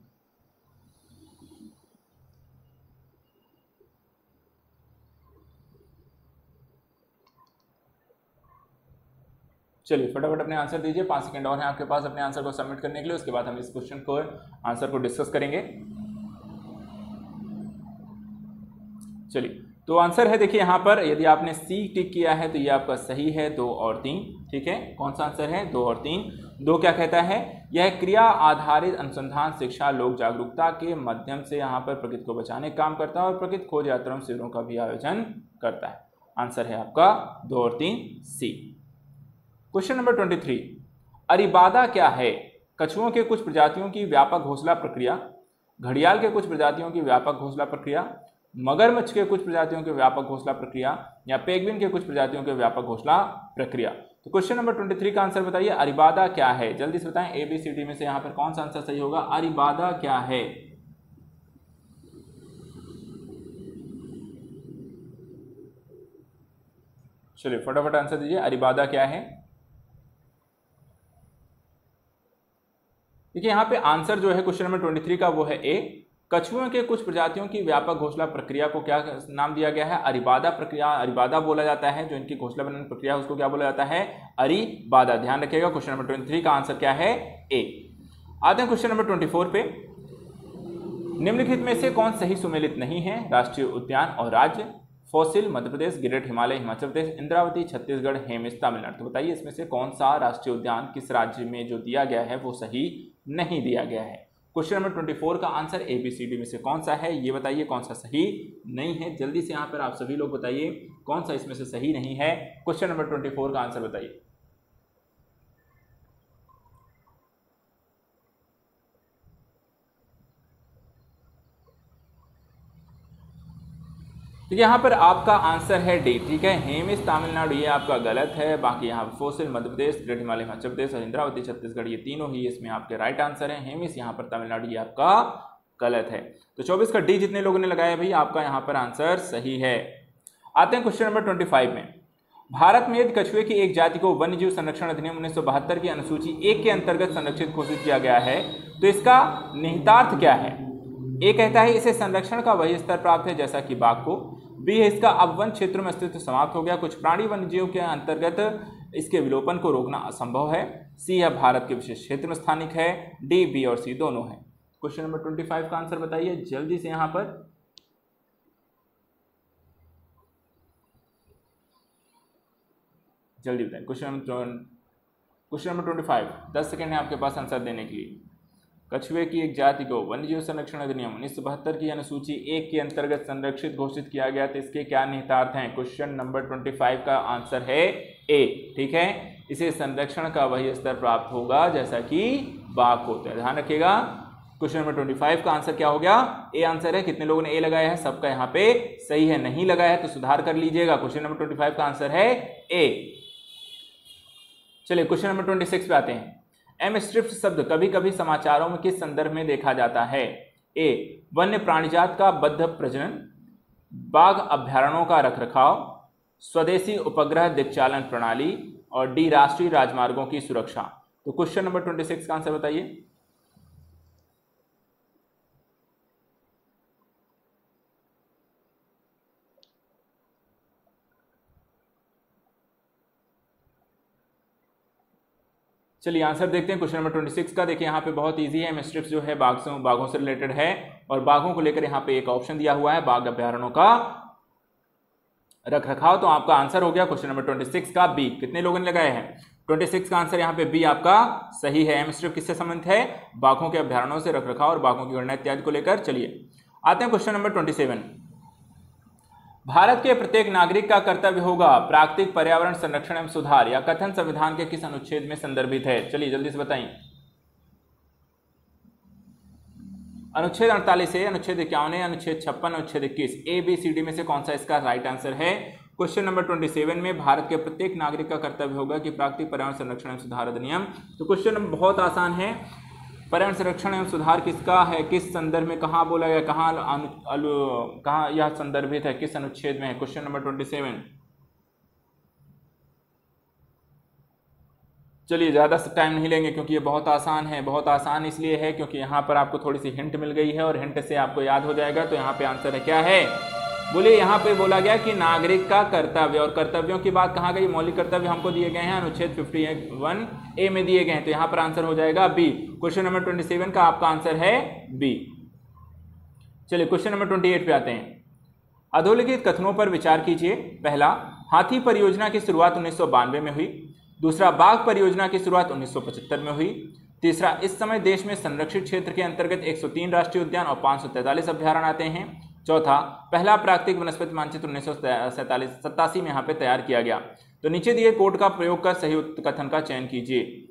चलिए फटाफट अपने आंसर दीजिए। 5 सेकंड और हैं आपके पास अपने आंसर को सबमिट करने के लिए। उसके बाद हम इस क्वेश्चन को आंसर को डिस्कस करेंगे। चलिए तो आंसर है देखिए यहाँ पर, यदि आपने सी टिक किया है तो ये आपका सही है, 2 और 3। ठीक है, कौन सा आंसर है? 2 और 3। 2 क्या कहता है? यह क्रिया आधारित अनुसंधान, शिक्षा, लोक जागरूकता के माध्यम से यहाँ पर प्रकृति को बचाने का काम करता है और प्रकृति खोज यात्रा शिविरों का भी आयोजन करता है। आंसर है आपका 2 और 3 सी। क्वेश्चन नंबर 23, अरीबादा क्या है? कछुओं के कुछ प्रजातियों की व्यापक घोंसला प्रक्रिया, घड़ियाल के कुछ प्रजातियों की व्यापक घोंसला प्रक्रिया, मगरमच्छ के कुछ प्रजातियों के व्यापक घोंसला प्रक्रिया या पेंगुइन के कुछ प्रजातियों के व्यापक घोंसला प्रक्रिया। तो क्वेश्चन नंबर 23 का आंसर बताइए, अरीबादा क्या है? जल्दी से बताएं, ABCD में से यहाँ पर कौन सा आंसर सही होगा? अरीबादा क्या है? चलिए फटाफट आंसर दीजिए, अरीबादा क्या है? देखिए यहाँ पे आंसर जो है क्वेश्चन नंबर 23 का वो है ए। कछुओं के कुछ प्रजातियों की व्यापक घोंसला प्रक्रिया को क्या नाम दिया गया है? अरीबादा प्रक्रिया, अरीबादा बोला जाता है। जो इनकी घोंसला बनाने प्रक्रिया है उसको क्या बोला जाता है? अरीबादा। ध्यान रखिएगा, क्वेश्चन नंबर 23 का आंसर क्या है? ए। आते हैं क्वेश्चन नंबर 24 पे। निम्नलिखित में से कौन सही सुमेलित नहीं है? राष्ट्रीय उद्यान और राज्य, फॉसिल मध्य प्रदेश, ग्रेट हिमालय हिमाचल प्रदेश, इंद्रावती छत्तीसगढ़, हेमिस तमिलनाडु। तो बताइए इसमें से कौन सा राष्ट्रीय उद्यान किस राज्य में जो दिया गया है वो सही नहीं दिया गया है? क्वेश्चन नंबर 24 का आंसर ABCD में से कौन सा है? ये बताइए कौन सा सही नहीं है। जल्दी से यहाँ पर आप सभी लोग बताइए कौन सा इसमें से सही नहीं है। क्वेश्चन नंबर 24 का आंसर बताइए। तो यहाँ पर आपका आंसर है डी। ठीक है, हेमिस तमिलनाडु ये आपका गलत है। बाकी यहाँ पर फोसिल मध्य प्रदेश, ग्रेट हिमालय हिमाचल प्रदेश और इंद्रावती छत्तीसगढ़ ये तीनों ही इसमें आपके राइट आंसर है। हेमिस यहाँ पर तमिलनाडु ये आपका गलत है। तो 24 का डी जितने लोगों ने लगाया भाई आपका यहाँ पर आंसर सही है। आते हैं क्वेश्चन नंबर 25 में। भारत में यदि कछुए की एक जाति को वन्यजीव संरक्षण अधिनियम 1972 की अनुसूची 1 के अंतर्गत संरक्षित घोषित किया गया है तो इसका निहितार्थ क्या है? ए कहता है इसे संरक्षण का वही स्तर प्राप्त है जैसा कि बाघ को। बी है इसका अब वन क्षेत्र में अस्तित्व समाप्त हो गया, कुछ प्राणी वन्यजीव के अंतर्गत इसके विलोपन को रोकना असंभव है। सी है भारत के विशेष क्षेत्र में स्थानिक है। डी, बी और सी दोनों है। क्वेश्चन नंबर 25 का आंसर बताइए जल्दी से यहां पर। जल्दी बताइए क्वेश्चन नंबर 25, 10 सेकेंड है आपके पास आंसर देने के लिए। कछुए की एक जाति को वन्यजीव संरक्षण अधिनियम 1972 की अनुसूची 1 के अंतर्गत संरक्षित घोषित किया गया तो इसके क्या निहितार्थ हैं? क्वेश्चन नंबर 25 का आंसर है ए। ठीक है, इसे संरक्षण का वही स्तर प्राप्त होगा जैसा कि बाघ होता है। ध्यान रखिएगा, क्वेश्चन नंबर 25 का आंसर क्या हो गया? ए आंसर है। कितने लोगों ने ए लगाया है? सबका यहाँ पे सही है। नहीं लगाया है तो सुधार कर लीजिएगा। क्वेश्चन नंबर 25 का आंसर है ए। चलिए क्वेश्चन नंबर 26 पे आते हैं। एमस्ट्रिप्ट शब्द कभी कभी समाचारों में किस संदर्भ में देखा जाता है? ए, वन्य प्राणीजात का बद्ध प्रजनन, बाघ अभ्यारण्यों का रखरखाव, स्वदेशी उपग्रह दिक्चालन प्रणाली और डी, राष्ट्रीय राजमार्गों की सुरक्षा। तो क्वेश्चन नंबर 26 का आंसर बताइए। चलिए आंसर देखते हैं क्वेश्चन नंबर 26 का। देखिए यहाँ पे बहुत इजी है। एमस्ट्रिप्स जो है बाघों से रिलेटेड है और बाघों को लेकर यहाँ पे एक ऑप्शन दिया हुआ है, बाघ अभ्यारण्यों का रखरखाव। तो आपका आंसर हो गया क्वेश्चन नंबर 26 का बी। कितने लोगों ने लगाए हैं? 26 का आंसर यहाँ पे बी आपका सही है। एमस्ट्रिप किससे संबंधित है? बाघों के अभ्यारण्यों से रखरखाव और बाघों की गणना इत्यादि को लेकर। चलिए आते हैं क्वेश्चन नंबर 27। भारत के प्रत्येक नागरिक का कर्तव्य होगा प्राकृतिक पर्यावरण संरक्षण एवं सुधार या कथन संविधान के किस अनुच्छेद में संदर्भित है? चलिए जल्दी से बताइए। अनुच्छेद 48 है, अनुच्छेद 51 है, अनुच्छेद 56, अनुच्छेद 21। ABCD में से कौन सा इसका राइट आंसर है? क्वेश्चन नंबर 27 में भारत के प्रत्येक नागरिक का कर्तव्य होगा कि प्राकृतिक पर्यावरण संरक्षण एवं सुधार अधिनियम। तो क्वेश्चन नंबर बहुत आसान है। पर्यावरण संरक्षण एवं सुधार किसका है? किस संदर्भ में कहाँ बोला गया? कहाँ यह संदर्भित है? किस अनुच्छेद में है? Question number 27। चलिए ज़्यादा टाइम नहीं लेंगे क्योंकि ये बहुत आसान है। बहुत आसान इसलिए है क्योंकि यहाँ पर आपको थोड़ी सी हिंट मिल गई है और हिंट से आपको याद हो जाएगा। तो यहाँ पे आंसर है क्या है? बोलिए, यहाँ पे बोला गया कि नागरिक का कर्तव्य, और कर्तव्यों की बात कहाँ गई? मौलिक कर्तव्य हमको दिए गए हैं अनुच्छेद 51A में दिए गए हैं। तो यहाँ पर आंसर हो जाएगा बी। क्वेश्चन नंबर 27 का आपका आंसर है बी। चलिए क्वेश्चन नंबर 28 पे आते हैं। अधोलिखित कथनों पर विचार कीजिए। पहला, हाथी परियोजना की शुरुआत 1992 में हुई। दूसरा, बाघ परियोजना की शुरुआत 1975 में हुई। तीसरा, इस समय देश में संरक्षित क्षेत्र के अंतर्गत 103 राष्ट्रीय उद्यान और 543 अभ्यारण्य आते हैं। चौथा, पहला प्राकृतिक वनस्पति मानचित्र 1987 में यहाँ पे तैयार किया गया। तो नीचे दिए कोड का प्रयोग कर सही कथन का चयन कीजिए।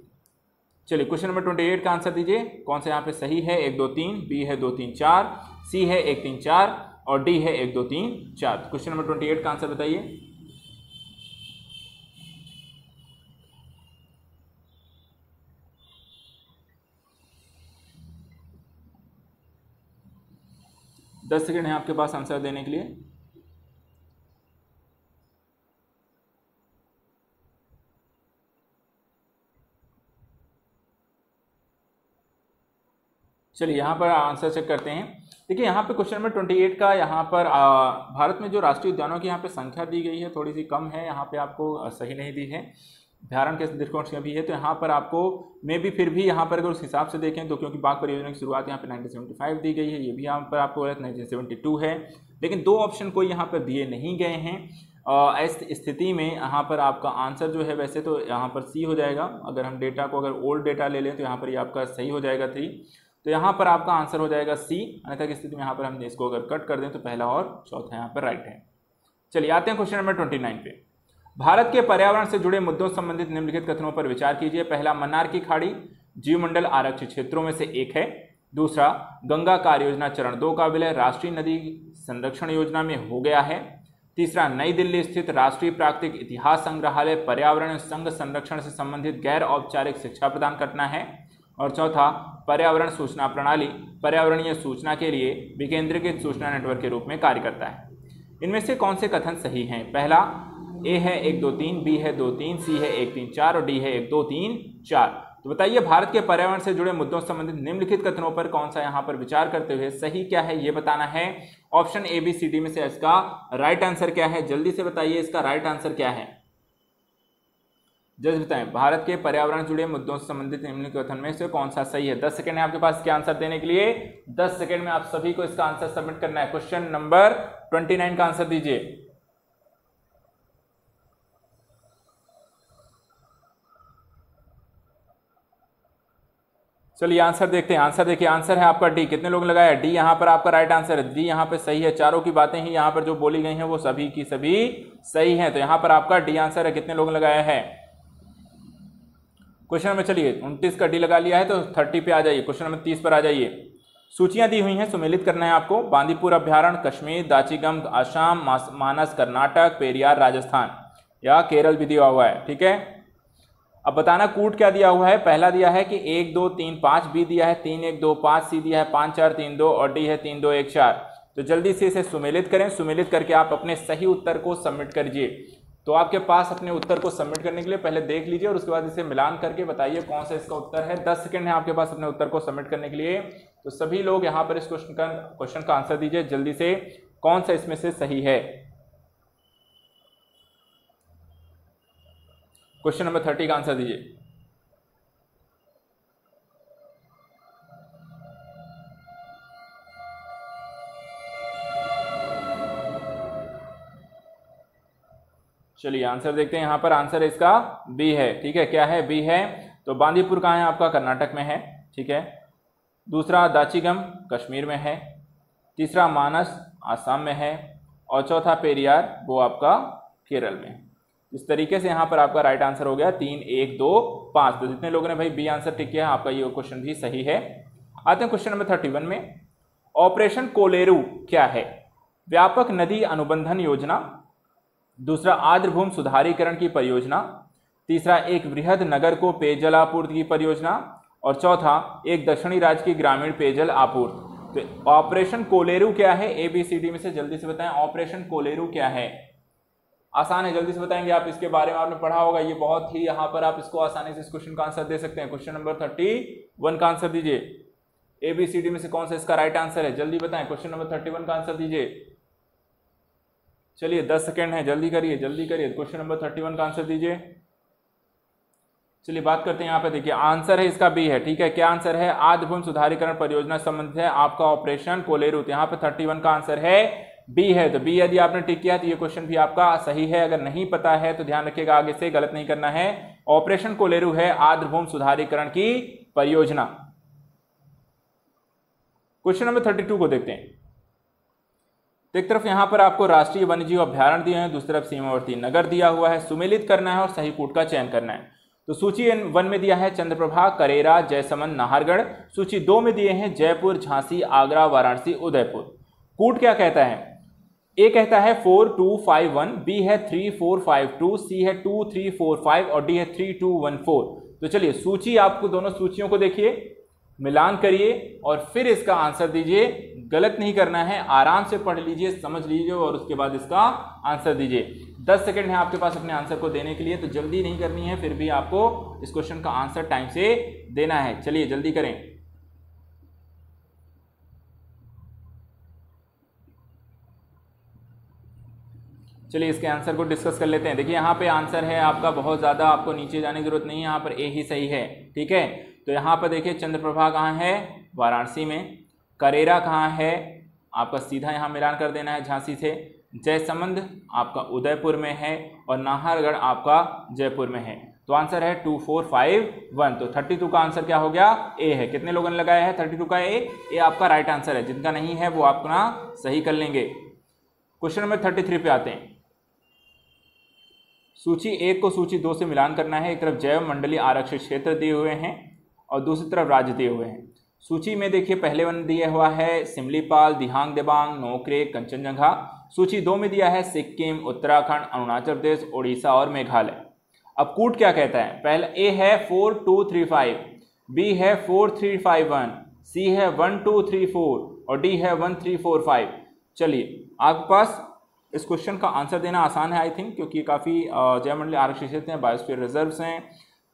चलिए क्वेश्चन नंबर 28 का आंसर दीजिए। कौन सा यहाँ पे सही है? 1 2 3, बी है 2 3 4, सी है 1 3 4 और डी है 1 2 3 4। क्वेश्चन नंबर 28 का आंसर बताइए। दस सेकेंड है आपके पास आंसर देने के लिए। चलिए यहाँ पर आंसर चेक करते हैं। देखिए यहाँ पे क्वेश्चन नंबर 28 का यहाँ पर भारत में जो राष्ट्रीय उद्यानों की यहाँ पे संख्या दी गई है थोड़ी सी कम है, यहाँ पे आपको सही नहीं दी है, अभ्यारण्य के दृष्टिकोण से भी है। तो यहाँ पर आपको मे भी फिर भी यहाँ पर अगर उस हिसाब से देखें तो क्योंकि बाघ परियोजना की शुरुआत यहाँ पे 1975 दी गई है, ये भी यहाँ पर आपको 1972 है, लेकिन दो ऑप्शन कोई यहाँ पर दिए नहीं गए हैं। इस स्थिति में यहाँ पर आपका आंसर जो है वैसे तो यहाँ पर सी हो जाएगा। अगर हम डेटा को अगर ओल्ड डेटा ले लें तो यहाँ पर ये आपका सही हो जाएगा 3, तो यहाँ पर आपका आंसर हो जाएगा सी। अन्यथा की स्थिति में यहाँ पर हम इसको अगर कट कर दें तो पहला और चौथा यहाँ पर राइट है। चलिए आते हैं क्वेश्चन नंबर 29 पे। भारत के पर्यावरण से जुड़े मुद्दों से संबंधित निम्नलिखित कथनों पर विचार कीजिए। पहला, मन्नार की खाड़ी जीवमंडल आरक्षित क्षेत्रों में से एक है। दूसरा, गंगा कार्य योजना चरण 2 का विलय राष्ट्रीय नदी संरक्षण योजना में हो गया है। तीसरा, नई दिल्ली स्थित राष्ट्रीय प्राकृतिक इतिहास संग्रहालय पर्यावरण संघ संरक्षण से संबंधित गैर औपचारिक शिक्षा प्रदान करना है। और चौथा, पर्यावरण सूचना प्रणाली पर्यावरणीय सूचना के लिए विकेंद्रीकृत सूचना नेटवर्क के रूप में कार्य करता है। इनमें से कौन से कथन सही हैं? पहला, ए है 1 2 3, बी है 2 3, सी है 1 3 4 और डी है 1 2 3 4। तो बताइए भारत के पर्यावरण से जुड़े मुद्दों से संबंधित निम्नलिखित कथनों पर कौन सा यहाँ पर विचार करते हुए सही क्या है ये बताना है। Option A B C D में से इसका राइट आंसर क्या है? जल्दी से बताइए इसका राइट आंसर क्या है, जल्दी बताएं। भारत के पर्यावरण जुड़े मुद्दों से संबंधित निम्नलिखित कथन में से कौन सा सही है? 10 सेकंड है आपके पास इसके आंसर देने के लिए। 10 सेकंड में आप सभी को इसका आंसर सबमिट करना है। क्वेश्चन नंबर 29 का आंसर दीजिए। चलिए आंसर देखते हैं। आंसर देखिए, आंसर है आपका डी। कितने लोग लगाया? डी यहाँ पर आपका राइट आंसर है। डी यहाँ पे सही है। चारों की बातें ही यहाँ पर जो बोली गई हैं वो सभी की सभी सही हैं। तो यहाँ पर आपका डी आंसर है। कितने लोग लगाया है? क्वेश्चन नंबर, चलिए 29 का डी लगा लिया है तो 30 पे आ जाइए। क्वेश्चन नंबर 30 पर आ जाइए। सूचियां दी हुई हैं, सुमेलित करना है आपको। बांदीपुर अभ्यारण्य कश्मीर, दाचीगम आसाम, मानस कर्नाटक, पेरियार राजस्थान या केरल भी दिया हुआ है। ठीक है, अब बताना कूट क्या दिया हुआ है। पहला दिया है कि 1 2 3 5, बी दिया है 3 1 2 5, सी दिया है 5 4 3 2 और डी है 3 2 1 4। तो जल्दी से इसे सुमेलित करें। सुमेलित करके आप अपने सही उत्तर को सबमिट करिए। तो आपके पास अपने उत्तर को सबमिट करने के लिए पहले देख लीजिए और उसके बाद इसे मिलान करके बताइए कौन सा इसका उत्तर है। 10 सेकंड है आपके पास अपने उत्तर को सबमिट करने के लिए। तो सभी लोग यहाँ पर इस क्वेश्चन का आंसर दीजिए जल्दी से, कौन सा इसमें से सही है। क्वेश्चन नंबर 30 का आंसर दीजिए। चलिए आंसर देखते हैं। यहाँ पर आंसर इसका बी है। ठीक है, क्या है? बी है। तो बांदीपुर कहाँ है? आपका कर्नाटक में है। ठीक है, दूसरा दाचीगम कश्मीर में है, तीसरा मानस आसाम में है और चौथा पेरियार वो आपका केरल में। इस तरीके से यहाँ पर आपका राइट आंसर हो गया 3 1 2 5। तो जितने लोगों ने भाई बी आंसर टिक किया आपका ये क्वेश्चन भी सही है। आते हैं क्वेश्चन नंबर 31 में। ऑपरेशन कोलेरू क्या है? व्यापक नदी अनुबंधन योजना, दूसरा आर्द्रभूमि सुधारीकरण की परियोजना, तीसरा एक बृहद नगर को पेयजल आपूर्ति की परियोजना और चौथा एक दक्षिणी राज्य की ग्रामीण पेयजल आपूर्ति। तो ऑपरेशन कोलेरू क्या है? ए बी सी डी में से जल्दी से बताएं ऑपरेशन कोलेरू क्या है। आसान है, जल्दी से बताएंगे आप। इसके बारे में आपने पढ़ा होगा, ये बहुत ही यहाँ पर आप इसको आसानी से इस क्वेश्चन का आंसर दे सकते हैं। क्वेश्चन नंबर 31 का आंसर दीजिए। ए बी सी डी में से कौन सा इसका राइट आंसर है? जल्दी बताएं। क्वेश्चन नंबर 31 का आंसर दीजिए। चलिए 10 सेकेंड है, जल्दी करिए जल्दी करिए। क्वेश्चन नंबर 31 का आंसर दीजिए। चलिए बात करते हैं यहाँ पे। देखिए आंसर है इसका बी है। ठीक है, क्या आंसर है? आर्द्रभूमि सुधारीकरण परियोजना संबंधित है आपका ऑपरेशन कोलेरू। यहाँ पे 31 का आंसर है बी है, तो बी यदि आपने टिक किया तो ये क्वेश्चन भी आपका सही है। अगर नहीं पता है तो ध्यान रखिएगा, आगे से गलत नहीं करना है। ऑपरेशन कोलेरू है आर्द्रभूमि सुधारीकरण की परियोजना। क्वेश्चन नंबर 32 को देखते हैं। तो एक तरफ यहां पर आपको राष्ट्रीय वन्यजीव अभ्यारण्य दिए हैं, दूसरी तरफ सीमावर्ती नगर दिया हुआ है, सुमेलित करना है और सही कूट का चयन करना है। तो सूची 1 में दिया है चंद्रप्रभा, करेरा, जयसमंद, नाहरगढ़। सूची 2 में दिए हैं जयपुर, झांसी, आगरा, वाराणसी, उदयपुर। कूट क्या कहता है? ए कहता है 4251, बी है 3452, सी है 2345 और डी है 3214। तो चलिए सूची, आपको दोनों सूचियों को देखिए, मिलान करिए और फिर इसका आंसर दीजिए। गलत नहीं करना है, आराम से पढ़ लीजिए, समझ लीजिए और उसके बाद इसका आंसर दीजिए। 10 सेकंड है आपके पास अपने आंसर को देने के लिए, तो जल्दी नहीं करनी है, फिर भी आपको इस क्वेश्चन का आंसर टाइम से देना है। चलिए जल्दी करें। चलिए इसके आंसर को डिस्कस कर लेते हैं। देखिए यहाँ पे आंसर है आपका, बहुत ज़्यादा आपको नीचे जाने की जरूरत नहीं है, यहाँ पर ए ही सही है। ठीक है, तो यहाँ पर देखिए चंद्रप्रभा कहाँ है? वाराणसी में। करेरा कहाँ है? आपका सीधा यहाँ मिलान कर देना है झांसी से। जयसमंद आपका उदयपुर में है और नाहरगढ़ आपका जयपुर में है। तो आंसर है 2451। तो 32 का आंसर क्या हो गया? ए है। कितने लोगों ने लगाया है 32 का ए? ए आपका राइट आंसर है। जिनका नहीं है वो अपना सही कर लेंगे। क्वेश्चन नंबर 33 पे आते हैं। सूची 1 को सूची 2 से मिलान करना है। एक तरफ जैव मंडलीय आरक्षित क्षेत्र दिए हुए हैं और दूसरी तरफ राज्य दिए हुए हैं। सूची में देखिए पहले वन दिया हुआ है सिमलीपाल, दिहांग देबांग, नोकरेक, कंचनजंगा। सूची 2 में दिया है सिक्किम, उत्तराखंड, अरुणाचल प्रदेश, उड़ीसा और मेघालय। अब कूट क्या कहता है? पहला ए है 4235, बी है 4351, सी है 1234 और डी है 1345। चलिए आपके पास इस क्वेश्चन का आंसर देना आसान है आई थिंक, क्योंकि काफ़ी जैव मंडलीय आरक्षित क्षेत्र हैं, बायोस्फीयर रिजर्व्स हैं।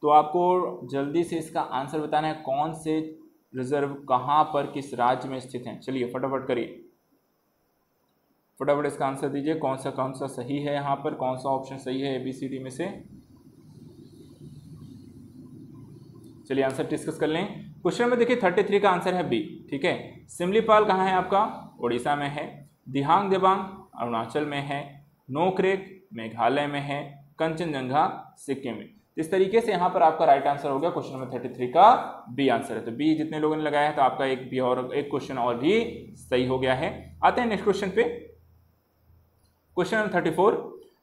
तो आपको जल्दी से इसका आंसर बताना है, कौन से रिजर्व कहाँ पर किस राज्य में स्थित हैं। चलिए फटाफट करिए, फटाफट इसका आंसर दीजिए। कौन सा सही है यहाँ पर, कौन सा ऑप्शन सही है ABCD में से। चलिए आंसर डिस्कस कर लें। क्वेश्चन में देखिए 33 का आंसर है बी। ठीक है, सिमलीपाल कहाँ है आपका? उड़ीसा में है। दिहांग देबांग अरुणाचल में है। नोकरेक मेघालय में है। कंचनजंगा सिक्किम में। इस तरीके से यहाँ पर आपका राइट आंसर हो गया क्वेश्चन नंबर 33 का बी आंसर है। तो बी जितने लोगों ने लगाया है तो आपका एक बी और एक क्वेश्चन और भी सही हो गया है। आते हैं नेक्स्ट क्वेश्चन पे। क्वेश्चन नंबर 34,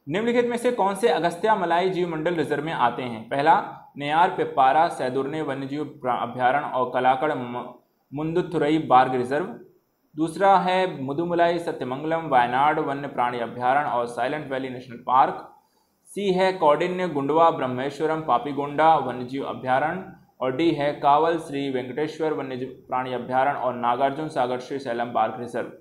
निम्नलिखित में से कौन से अगस्त्यामलाई जीव मंडल रिजर्व में आते हैं? पहला नेयार पिप्पारा सैदुरने वन्यजीव अभ्यारण्य और कलाकड़ मुंदुथुरई बाघ रिजर्व। दूसरा है मुदुमलाई सत्यमंगलम वायनाड वन्य प्राणी अभ्यारण्य और साइलेंट वैली नेशनल पार्क। सी है कौडिन्य गुंडवा ब्रह्मेश्वरम पापीगुंडा वन्यजीव अभ्यारण्य और डी है कावल श्री वेंकटेश्वर वन्यजीव प्राणी अभ्यारण्य और नागार्जुन सागर श्री शैलम बाघ रिजर्व।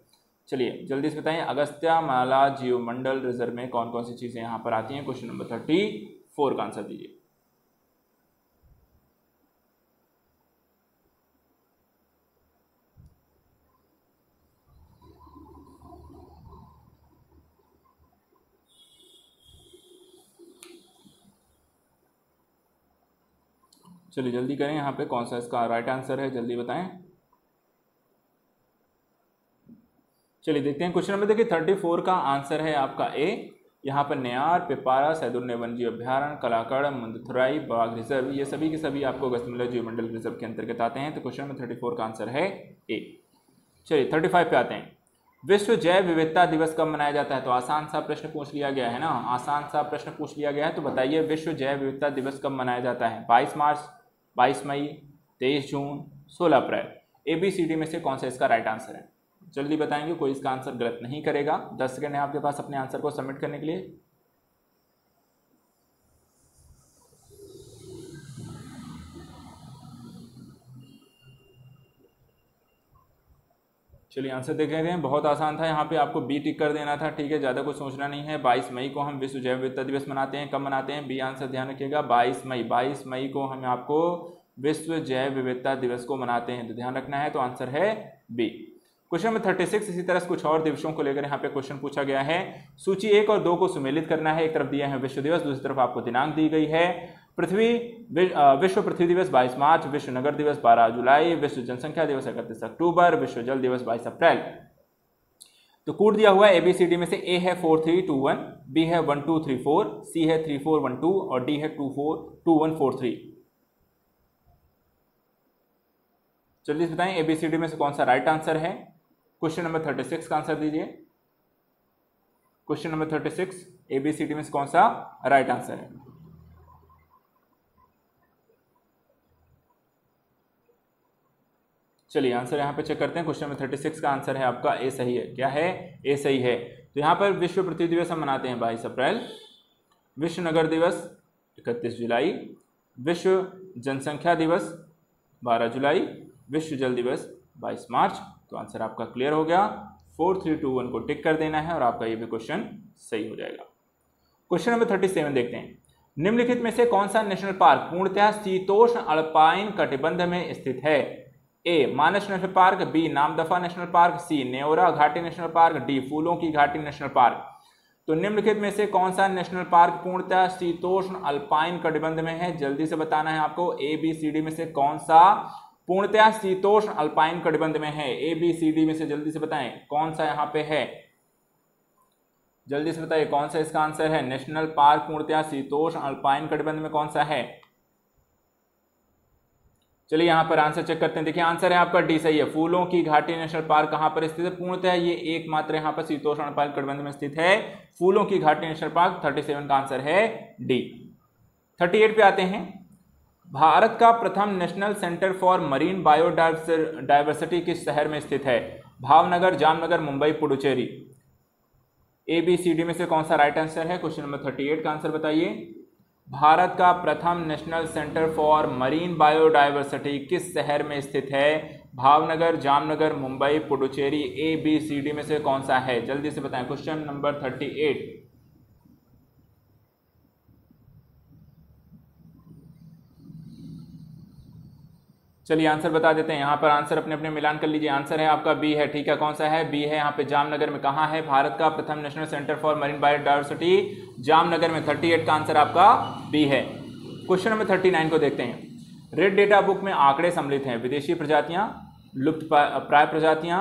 चलिए जल्दी से बताएं, अगस्त्यामाला जीव मंडल रिजर्व में कौन कौन सी चीज़ें यहाँ पर आती हैं? क्वेश्चन नंबर 34 का आंसर दीजिए। चलिए जल्दी करें, यहाँ पे कौन सा इसका राइट आंसर है, जल्दी बताएं। चलिए देखते हैं क्वेश्चन नंबर देखिए 34 का आंसर है आपका ए। यहाँ पर नेयार पिप्पारा सैदुरने वन्यजीव अभ्यारण्य कलाकड़ मुंदथुरई बाघ रिजर्व, ये सभी के सभी आपको अगस्त्यामलाई जीव मंडल रिजर्व के अंतर्गत आते हैं। तो क्वेश्चन नंबर 34 का आंसर है ए। चलिए 35 पे आते हैं। विश्व जैव विविधता दिवस कब मनाया जाता है? तो आसान सा प्रश्न पूछ लिया गया है ना, आसान सा प्रश्न पूछ लिया गया है। तो बताइए विश्व जैव विविधता दिवस कब मनाया जाता है? 22 मार्च, 22 मई, 23 जून, 16 अप्रैल। ABCD में से कौन सा इसका राइट आंसर है? जल्दी बताएंगे, कोई इसका आंसर गलत नहीं करेगा। 10 सेकंड है आपके पास अपने आंसर को सबमिट करने के लिए। चलिए आंसर देख लेते हैं। बहुत आसान था, यहाँ पे आपको बी टिक कर देना था। ठीक है, ज़्यादा कुछ सोचना नहीं है। 22 मई को हम विश्व जैव विविधता दिवस मनाते हैं। कब मनाते हैं? बी आंसर ध्यान रखिएगा, 22 मई। 22 मई को हम आपको विश्व जैव विविधता दिवस को मनाते हैं, तो ध्यान रखना है। तो आंसर है बी। क्वेश्चन नंबर 36, इसी तरह से कुछ और दिवसों को लेकर यहाँ पे क्वेश्चन पूछा गया है। सूची 1 और 2 को सुमेलित करना है। एक तरफ दिया है विश्व दिवस, दूसरी तरफ आपको दिनांक दी गई है। विश्व पृथ्वी दिवस 22 मार्च, विश्व नगर दिवस 12 जुलाई, विश्व जनसंख्या दिवस 31 अक्टूबर, विश्व जल दिवस 22 अप्रैल। तो कूट दिया हुआ है ABCD में से A है 4 3 2 1, B है 1 2 3 4, C है 3 4 1 2 और D है 2 4 2 1 4 3। जल्दी से बताएं ABCD में से कौन सा राइट आंसर है। क्वेश्चन नंबर 36 का आंसर दीजिए। क्वेश्चन नंबर 36 ABCD में से कौन सा राइट आंसर है। चलिए आंसर यहाँ पे चेक करते हैं। क्वेश्चन नंबर 36 का आंसर है आपका ए सही है। क्या है? ए सही है। तो यहाँ पर विश्व पृथ्वी दिवस हम मनाते हैं 22 अप्रैल, विश्व नगर दिवस 31 जुलाई, विश्व जनसंख्या दिवस 12 जुलाई, विश्व जल दिवस 22 मार्च। तो आंसर आपका क्लियर हो गया। 4 3 2 1 को टिक कर देना है और आपका ये भी क्वेश्चन सही हो जाएगा। क्वेश्चन नंबर 37 देखते हैं। निम्नलिखित में से कौन सा नेशनल पार्क पूर्णतः शीतोष्ण अल्पाइन कटिबंध में स्थित है? A Manas national park, B Namdapha national park, C Neora घाटी नेशनल पार्क, डी फूलों की घाटी नेशनल पार्क। तो निम्नलिखित में से कौन सा नेशनल पार्क पूर्णतः शीतोष्ण अल्पाइन कटिबंध में है? जल्दी से बताना है आपको। ABCD में से कौन सा पूर्णतः शीतोष्ण अल्पाइन कटिबंध में है? ABCD में से जल्दी से बताएं कौन सा यहाँ पे है। जल्दी से बताइए कौन सा इसका आंसर है। नेशनल पार्क पूर्णतः शीतोष्ण अल्पाइन कटिबंध में कौन सा है? चलिए यहाँ पर आंसर चेक करते हैं। देखिए आंसर है आपका डी सही है। फूलों की घाटी नेशनल पार्क कहाँ पर स्थित है? पूर्णतः ये एकमात्र यहाँ पर शीतोष्ण अल्पाइन कटिबंध में स्थित है, फूलों की घाटी नेशनल पार्क। 37 का आंसर है डी। 38 पे आते हैं। भारत का प्रथम national centre for marine biodiversity किस शहर में स्थित है? भावनगर, जामनगर, मुंबई, पुडुचेरी। ABCD में से कौन सा राइट आंसर है? क्वेश्चन नंबर 38 का आंसर बताइए। भारत का प्रथम national centre for marine biodiversity किस शहर में स्थित है? भावनगर, जामनगर, मुंबई, पुडुचेरी। ABCD में से कौन सा है? जल्दी से बताएं। Question number 38। चलिए आंसर बता देते हैं। यहाँ पर आंसर अपने अपने मिलान कर लीजिए। आंसर है आपका बी है। ठीक है, कौन सा है? बी है। यहाँ पे जामनगर में कहाँ है भारत का प्रथम national centre for marine biodiversity? Jamnagar में। 38 का आंसर आपका बी है। क्वेश्चन नंबर 39 को देखते हैं। रेड डेटा बुक में आंकड़े सम्मिलित हैं। विदेशी प्रजातियां, लुप्त प्राय प्रजातियां,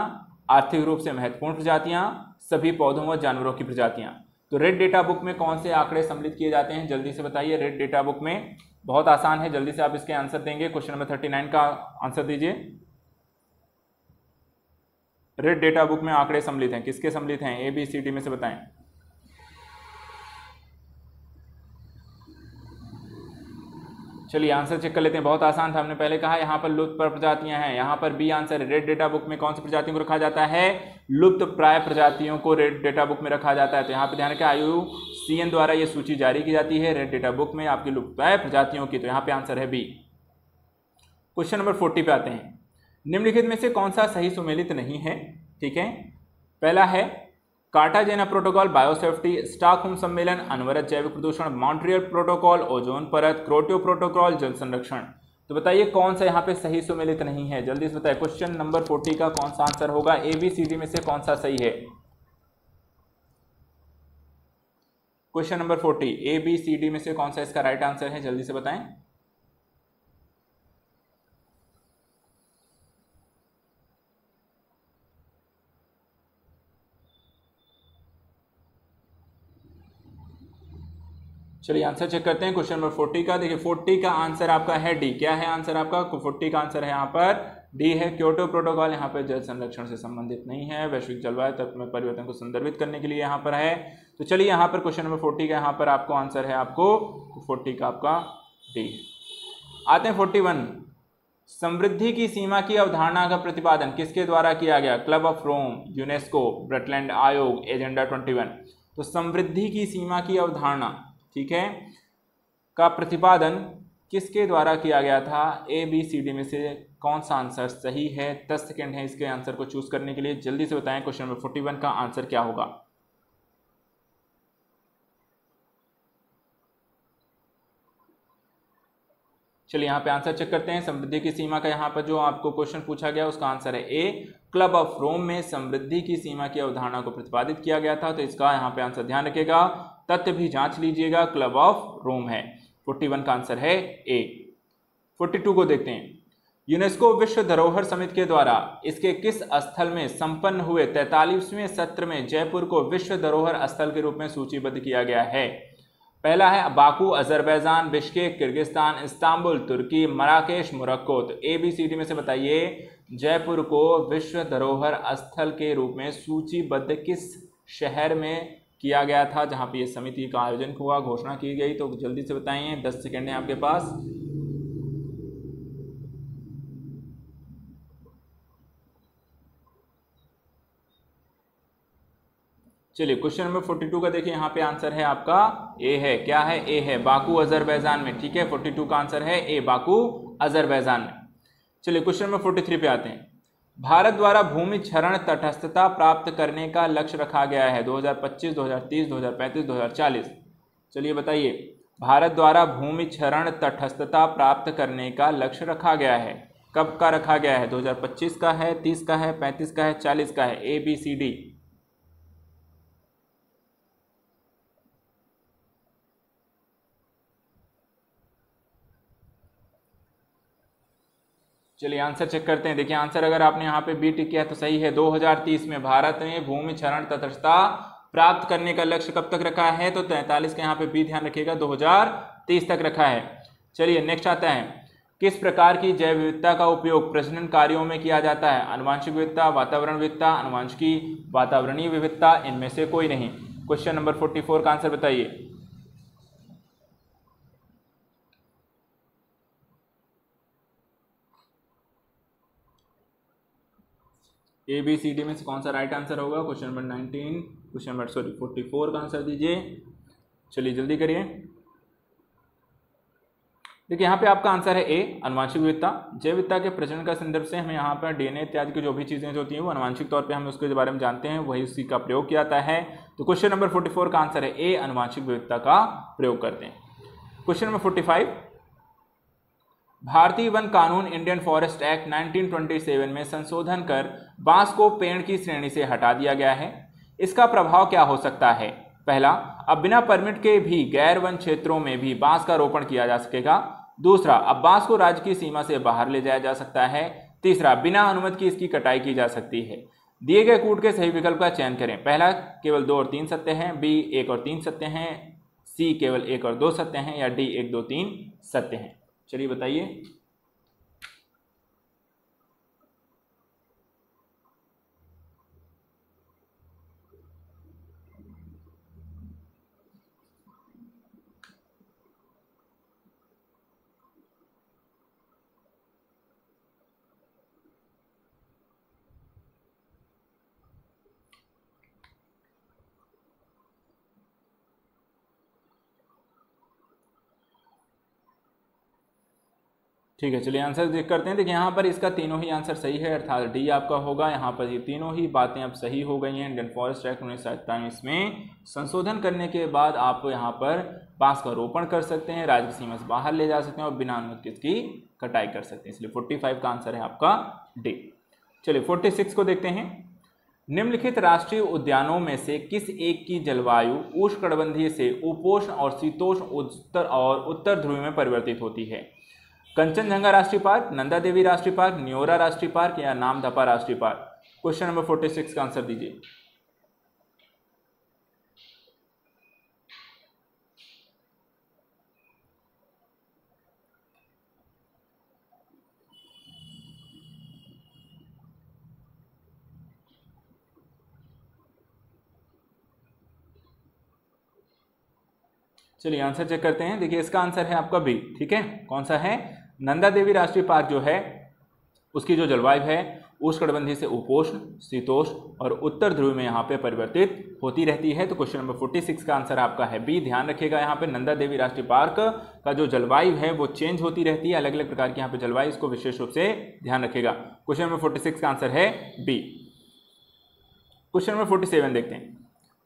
आर्थिक रूप से महत्वपूर्ण प्रजातियां, सभी पौधों व जानवरों की प्रजातियां। तो रेड डेटा बुक में कौन से आंकड़े सम्मिलित किए जाते हैं? जल्दी से बताइए। रेड डेटा बुक में बहुत आसान है, जल्दी से आप इसके आंसर देंगे। क्वेश्चन नंबर 39 का आंसर दीजिए। रेड डेटा बुक में आंकड़े सम्मिलित हैं, किसके सम्मिलित हैं? ABCD में से बताएं। चलिए आंसर चेक कर लेते हैं। बहुत आसान था, हमने पहले कहा यहाँ पर लुप्त प्रजातियां हैं। यहाँ पर बी आंसर है। रेड डेटा बुक में कौन सी प्रजातियों को रखा जाता है? लुप्त प्राय प्रजातियों को रेड डेटा बुक में रखा जाता है। तो यहाँ पर ध्यान रखें, IUCN द्वारा ये सूची जारी की जाती है रेड डेटा बुक में आपकी लुप्त प्राय प्रजातियों की। तो यहाँ पे आंसर है बी। क्वेश्चन नंबर 40 पे आते हैं। निम्नलिखित में से कौन सा सही सुमेलित नहीं है? ठीक है, पहला है कार्टाजेना प्रोटोकॉल, बायोसेफ्टी, स्टॉकहोम सम्मेलन, अनवरत जैविक प्रदूषण, मॉन्ट्रियल प्रोटोकॉल, ओजोन परत, क्योटो प्रोटोकॉल, जल संरक्षण। तो बताइए कौन सा यहाँ पे सही सुमेलित नहीं है? जल्दी से बताइए। क्वेश्चन नंबर 40 का कौन सा आंसर होगा? ABCD में से कौन सा सही है? क्वेश्चन नंबर 40 ABCD में से कौन सा इसका राइट आंसर है? जल्दी से बताएं। चलिए आंसर चेक करते हैं क्वेश्चन नंबर 40 का। देखिए 40 का आंसर आपका है डी। क्या है आंसर आपका? 40 का आंसर है यहाँ पर डी है। क्योटो प्रोटोकॉल यहाँ पर जल संरक्षण से संबंधित नहीं है, वैश्विक जलवायु तत्व में परिवर्तन को संदर्भित करने के लिए यहाँ पर है। तो चलिए यहाँ पर क्वेश्चन नंबर 40 का यहाँ पर आपको आंसर है आपको 40 का आपका डी। आते हैं 41। समृद्धि की सीमा की अवधारणा का प्रतिपादन किसके द्वारा किया गया? क्लब ऑफ रोम, यूनेस्को, ब्रटलैंड आयोग, एजेंडा 21। तो समृद्धि की सीमा की अवधारणा, ठीक है, का प्रतिपादन किसके द्वारा किया गया था? ABCD में से कौन सा आंसर सही है? 10 सेकेंड है इसके आंसर को चूज करने के लिए। जल्दी से बताएं क्वेश्चन नंबर 41 का आंसर क्या होगा? चलिए यहाँ पे आंसर चेक करते हैं। समृद्धि की सीमा का यहाँ पर जो आपको क्वेश्चन पूछा गया उसका आंसर है ए। क्लब ऑफ रोम में समृद्धि की सीमा की अवधारणा को प्रतिपादित किया गया था। तो इसका यहाँ पे आंसर ध्यान रखिएगा, तथ्य भी जांच लीजिएगा, क्लब ऑफ रोम है। 41 का आंसर है ए। 42 को देखते हैं। यूनेस्को विश्व धरोहर समिति के द्वारा इसके किस स्थल में संपन्न हुए 43वें सत्र में जयपुर को विश्व धरोहर स्थल के रूप में सूचीबद्ध किया गया है? पहला है Baku Azerbaijan, Bishkek Kyrgyzstan, Istanbul Turkey, Marrakesh Morocco. तो ABCD में से बताइए जयपुर को विश्व धरोहर स्थल के रूप में सूचीबद्ध किस शहर में किया गया था, जहां पे ये समिति का आयोजन हुआ, घोषणा की गई? तो जल्दी से बताइए, 10 सेकेंड है आपके पास। चलिए क्वेश्चन नंबर 42 का देखिए, यहाँ पे आंसर है आपका ए है। क्या है? ए है, बाकू अजरबैजान में। ठीक है, 42 का आंसर है ए, बाकू अजरबैजान में। चलिए क्वेश्चन नंबर 43 पे आते हैं। भारत द्वारा भूमि क्षरण तटस्थता प्राप्त करने का लक्ष्य रखा गया है 2025, 2030, 2035, 2040। चलिए बताइए, भारत द्वारा भूमि क्षरण तटस्थता प्राप्त करने का लक्ष्य रखा गया है, कब का रखा गया है? 2025 का है, 30 का है, 35 का है, 40 का है? ABCD। चलिए आंसर चेक करते हैं। देखिए आंसर अगर आपने यहाँ पे बी टिक किया तो सही है। 2030 में भारत ने भूमि क्षरण तटस्थता प्राप्त करने का लक्ष्य कब तक रखा है? तो 43 के यहाँ पे बी ध्यान रखिएगा, 2030 तक रखा है। चलिए नेक्स्ट आता है, किस प्रकार की जैव विविधता का उपयोग प्रजनन कार्यों में किया जाता है? आनुवांशिक विविधता, वातावरण विविधता, आनुवांशिकी, वातावरणीय विविधता, इनमें से कोई नहीं। क्वेश्चन नंबर 44 का आंसर बताइए। ABCD में से कौन सा राइट आंसर होगा? क्वेश्चन नंबर 19, क्वेश्चन नंबर 44 का आंसर दीजिए। चलिए जल्दी करिए। देखिए यहाँ पे आपका आंसर है ए, आनुवांशिक विविधता। जैव विविधता के प्रजनन का संदर्भ से हमें यहाँ पर DNA इत्यादि की जो भी चीजें होती हैं वो आनुवांशिक तौर पे हम उसके बारे में जानते हैं, वही उसी का प्रयोग किया जाता है। तो क्वेश्चन नंबर 44 का आंसर है ए, आनुवांशिक विविधता का प्रयोग करते हैं। क्वेश्चन नंबर 45, भारतीय वन कानून इंडियन फॉरेस्ट एक्ट 1927 में संशोधन कर बांस को पेड़ की श्रेणी से हटा दिया गया है। इसका प्रभाव क्या हो सकता है? पहला, अब बिना परमिट के भी गैर वन क्षेत्रों में भी बांस का रोपण किया जा सकेगा। दूसरा, अब बांस को राज्य की सीमा से बाहर ले जाया जा सकता है। तीसरा, बिना अनुमति की इसकी कटाई की जा सकती है। दिए गए कूट के सही विकल्प का चयन करें। पहला, केवल 2 और 3 सत्य हैं। बी, 1 और 3 सत्य हैं। सी, केवल 1 और 2 सत्य हैं। या डी, 1, 2, 3 सत्य हैं। चलिए बताइए। ठीक है, चलिए आंसर देख करते हैं। देखिए यहाँ पर इसका तीनों ही आंसर सही है, अर्थात डी आपका होगा। यहाँ पर ये तीनों ही बातें अब सही हो गई हैं। इंडियन फॉरेस्ट एक्ट 1947 में संशोधन करने के बाद आप यहाँ पर बांस का रोपण कर सकते हैं, राज्य की सीमा से बाहर ले जा सकते हैं और बिना अनुमति इसकी कटाई कर सकते हैं। इसलिए 45 का आंसर है आपका डी। चलिए 46 को देखते हैं। निम्नलिखित राष्ट्रीय उद्यानों में से किस एक की जलवायु उष्णकटिबंधीय से उपोष्ण और शीतोष्ण उत्तर ध्रुव में परिवर्तित होती है? कंचनजंगा राष्ट्रीय पार्क, नंदा देवी राष्ट्रीय पार्क, न्योरा राष्ट्रीय पार्क या नामदफा राष्ट्रीय पार्क? क्वेश्चन नंबर 46 का आंसर दीजिए। चलिए आंसर चेक करते हैं। देखिए इसका आंसर है आपका बी। ठीक है, कौन सा है? नंदा देवी राष्ट्रीय पार्क जो है उसकी जो जलवायु है उष्णकटिबंधीय से उपोष्ण, शीतोष्ण और उत्तर ध्रुव में यहाँ पे परिवर्तित होती रहती है। तो क्वेश्चन नंबर 46 का आंसर आपका है बी। ध्यान रखिएगा यहाँ पे नंदा देवी राष्ट्रीय पार्क का जो जलवायु है वो चेंज होती रहती है, अलग अलग प्रकार की यहाँ पे जलवायु, इसको विशेष रूप से ध्यान रखिएगा। क्वेश्चन नंबर 46 का आंसर है बी। क्वेश्चन नंबर 47 देखते हैं।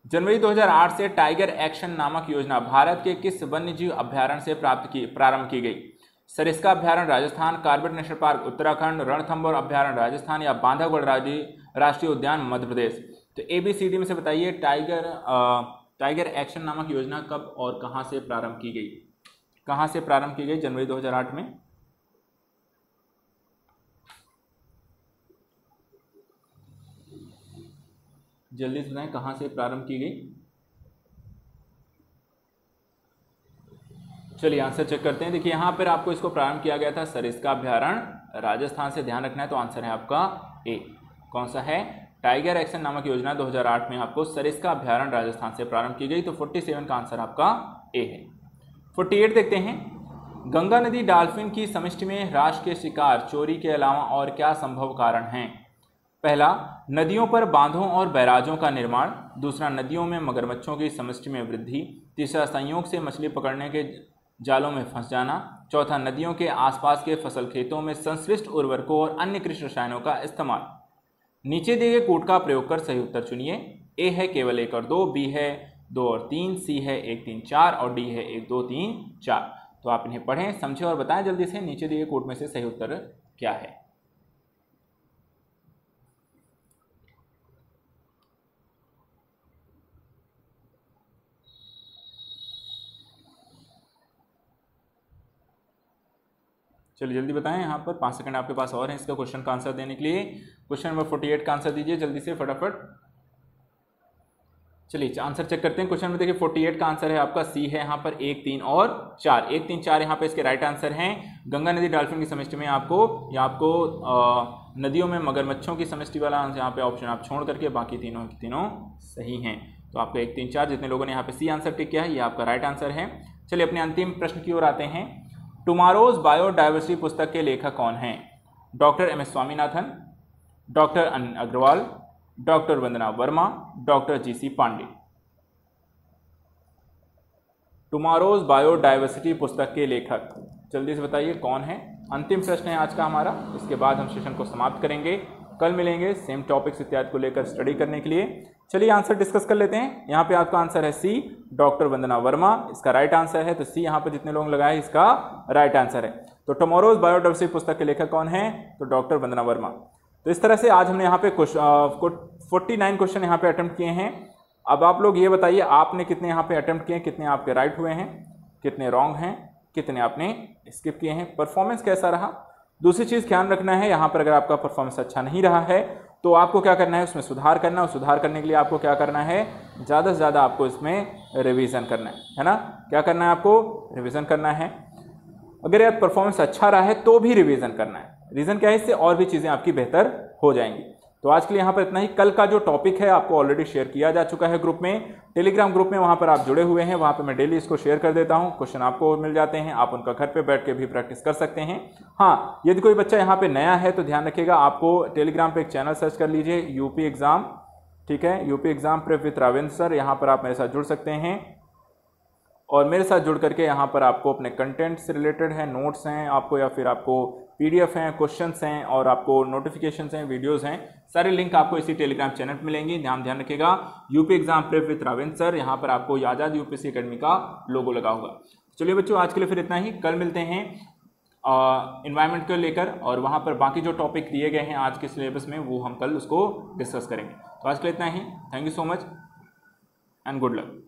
जनवरी 2008 से टाइगर एक्शन नामक योजना भारत के किस वन्यजीव अभ्यारण्य से प्रारंभ की गई? सरिस्का अभ्यारण्य Rajasthan, Corbett national park Uttarakhand, Ranthambore अभ्यारण्य राजस्थान या बांधवगढ़ राष्ट्रीय उद्यान मध्य प्रदेश? तो ABCD में से बताइए टाइगर एक्शन नामक योजना कब और कहां से प्रारंभ की गई? कहां से प्रारंभ की गई जनवरी 2008 में? जल्दी से बताएं कहाँ से प्रारंभ की गई। चलिए आंसर चेक करते हैं। देखिए यहाँ पर आपको इसको प्रारंभ किया गया था सरिस्का अभ्यारण्य राजस्थान से, ध्यान रखना है। तो आंसर है आपका ए। कौन सा है? टाइगर एक्शन नामक योजना 2008 में आपको सरिस्का अभ्यारण्य राजस्थान से प्रारंभ की गई। तो 47 का आंसर आपका ए है। 48 देखते हैं। गंगा नदी डॉल्फिन की समष्टि में ह्रास के शिकार चोरी के अलावा और क्या संभव कारण हैं? पहला, नदियों पर बांधों और बैराजों का निर्माण। दूसरा, नदियों में मगरमच्छों की समष्टि में वृद्धि। तीसरा, संयोग से मछली पकड़ने के जालों में फंस जाना। चौथा, नदियों के आसपास के फसल खेतों में संश्लिष्ट उर्वरकों और अन्य कृषि रसायनों का इस्तेमाल। नीचे दिए गए कोड का प्रयोग कर सही उत्तर चुनिए। ए है केवल 1 और 2, बी है 2 और 3, सी है 1 3 4 और डी है 1 2 3 4। तो आप इन्हें पढ़ें, समझें और बताएं जल्दी से नीचे दिए गए कोड में से सही उत्तर क्या है। चलिए जल्दी बताएं, यहाँ पर 5 सेकंड आपके पास और हैं इसका क्वेश्चन का आंसर देने के लिए। क्वेश्चन नंबर 48 का आंसर दीजिए जल्दी से फटाफट। चलिए आंसर चेक करते हैं। क्वेश्चन में देखिए 48 का आंसर है आपका सी है यहाँ पर 1 3 और 4। 1 3 4 यहाँ पे इसके राइट आंसर हैं। गंगा नदी डॉल्फिन की समष्टि में आपको नदियों में मगरमच्छों की समष्टि वाला यहाँ पे ऑप्शन आप छोड़ करके बाकी तीनों की तीनों सही हैं। तो आपका 1 3 4 जितने लोगों ने यहाँ पे सी आंसर टिक किया है ये आपका राइट आंसर है। चलिए अपने अंतिम प्रश्न की ओर आते हैं। टुमारोज बायोडाइवर्सिटी पुस्तक के लेखक कौन हैं? Doctor M S Swaminathan, doctor Anil Agarwal, doctor Vandana Verma, doctor G C Pande. Tomorrow's biodiversity पुस्तक के लेखक जल्दी से बताइए कौन है। अंतिम प्रश्न है आज का हमारा, इसके बाद हम सेशन को समाप्त करेंगे। कल मिलेंगे सेम टॉपिक्स इत्यादि को लेकर स्टडी करने के लिए। चलिए आंसर डिस्कस कर लेते हैं। यहाँ पे आपका आंसर है सी, डॉक्टर वंदना वर्मा इसका राइट आंसर है। तो सी यहाँ पे जितने लोग लगाए इसका राइट आंसर है। तो टुमारोज बायोडाइवर्सिटी पुस्तक के लेखक कौन है? तो डॉक्टर वंदना वर्मा। तो इस तरह से आज हमने यहाँ पे 49 क्वेश्चन यहाँ पे अटेम्प्ट किए हैं। अब आप लोग ये बताइए आपने कितने यहाँ पे अटेम्प्ट किए, कितने आपके राइट हुए हैं, कितने रॉन्ग हैं, कितने आपने स्किप किए हैं, परफॉर्मेंस कैसा रहा। दूसरी चीज़ ध्यान रखना है, यहाँ पर अगर आपका परफॉर्मेंस अच्छा नहीं रहा है तो आपको क्या करना है, उसमें सुधार करना। और सुधार करने के लिए आपको क्या करना है, ज़्यादा से ज़्यादा आपको इसमें रिवीजन करना है ना। क्या करना है आपको? रिवीजन करना है। अगर यार परफॉर्मेंस अच्छा रहा है तो भी रिवीजन करना है। रीज़न क्या है, इससे और भी चीज़ें आपकी बेहतर हो जाएंगी। तो आज के लिए यहाँ पर इतना ही। कल का जो टॉपिक है आपको ऑलरेडी शेयर किया जा चुका है ग्रुप में, टेलीग्राम ग्रुप में, वहाँ पर आप जुड़े हुए हैं। वहाँ पर मैं डेली इसको शेयर कर देता हूँ, क्वेश्चन आपको मिल जाते हैं, आप उनका घर पे बैठ के भी प्रैक्टिस कर सकते हैं। हाँ, यदि कोई बच्चा यहाँ पे नया है तो ध्यान रखिएगा, आपको टेलीग्राम पे एक चैनल सर्च कर लीजिए, यूपी एग्जाम, ठीक है, UP exam prep with Ravendra sir. यहाँ पर आप मेरे साथ जुड़ सकते हैं और मेरे साथ जुड़ करके यहाँ पर आपको अपने कंटेंट से रिलेटेड है, नोट्स हैं आपको, या फिर आपको पीडीएफ हैं, क्वेश्चंस हैं और आपको नोटिफिकेशंस हैं, वीडियोस हैं, सारे लिंक आपको इसी टेलीग्राम चैनल पर मिलेंगे। ध्यान रखिएगा, UP exam prep with Ravendra sir, यहाँ पर आपको आजाद यूपीएससी एकेडमी का लोगो लगा होगा। चलिए बच्चों, आज के लिए फिर इतना ही। कल मिलते हैं एनवायरनमेंट को लेकर, और वहाँ पर बाकी जो टॉपिक दिए गए हैं आज के सिलेबस में वो हम कल उसको डिस्कस करेंगे। तो आज के लिए इतना ही। Thank you so much and good luck.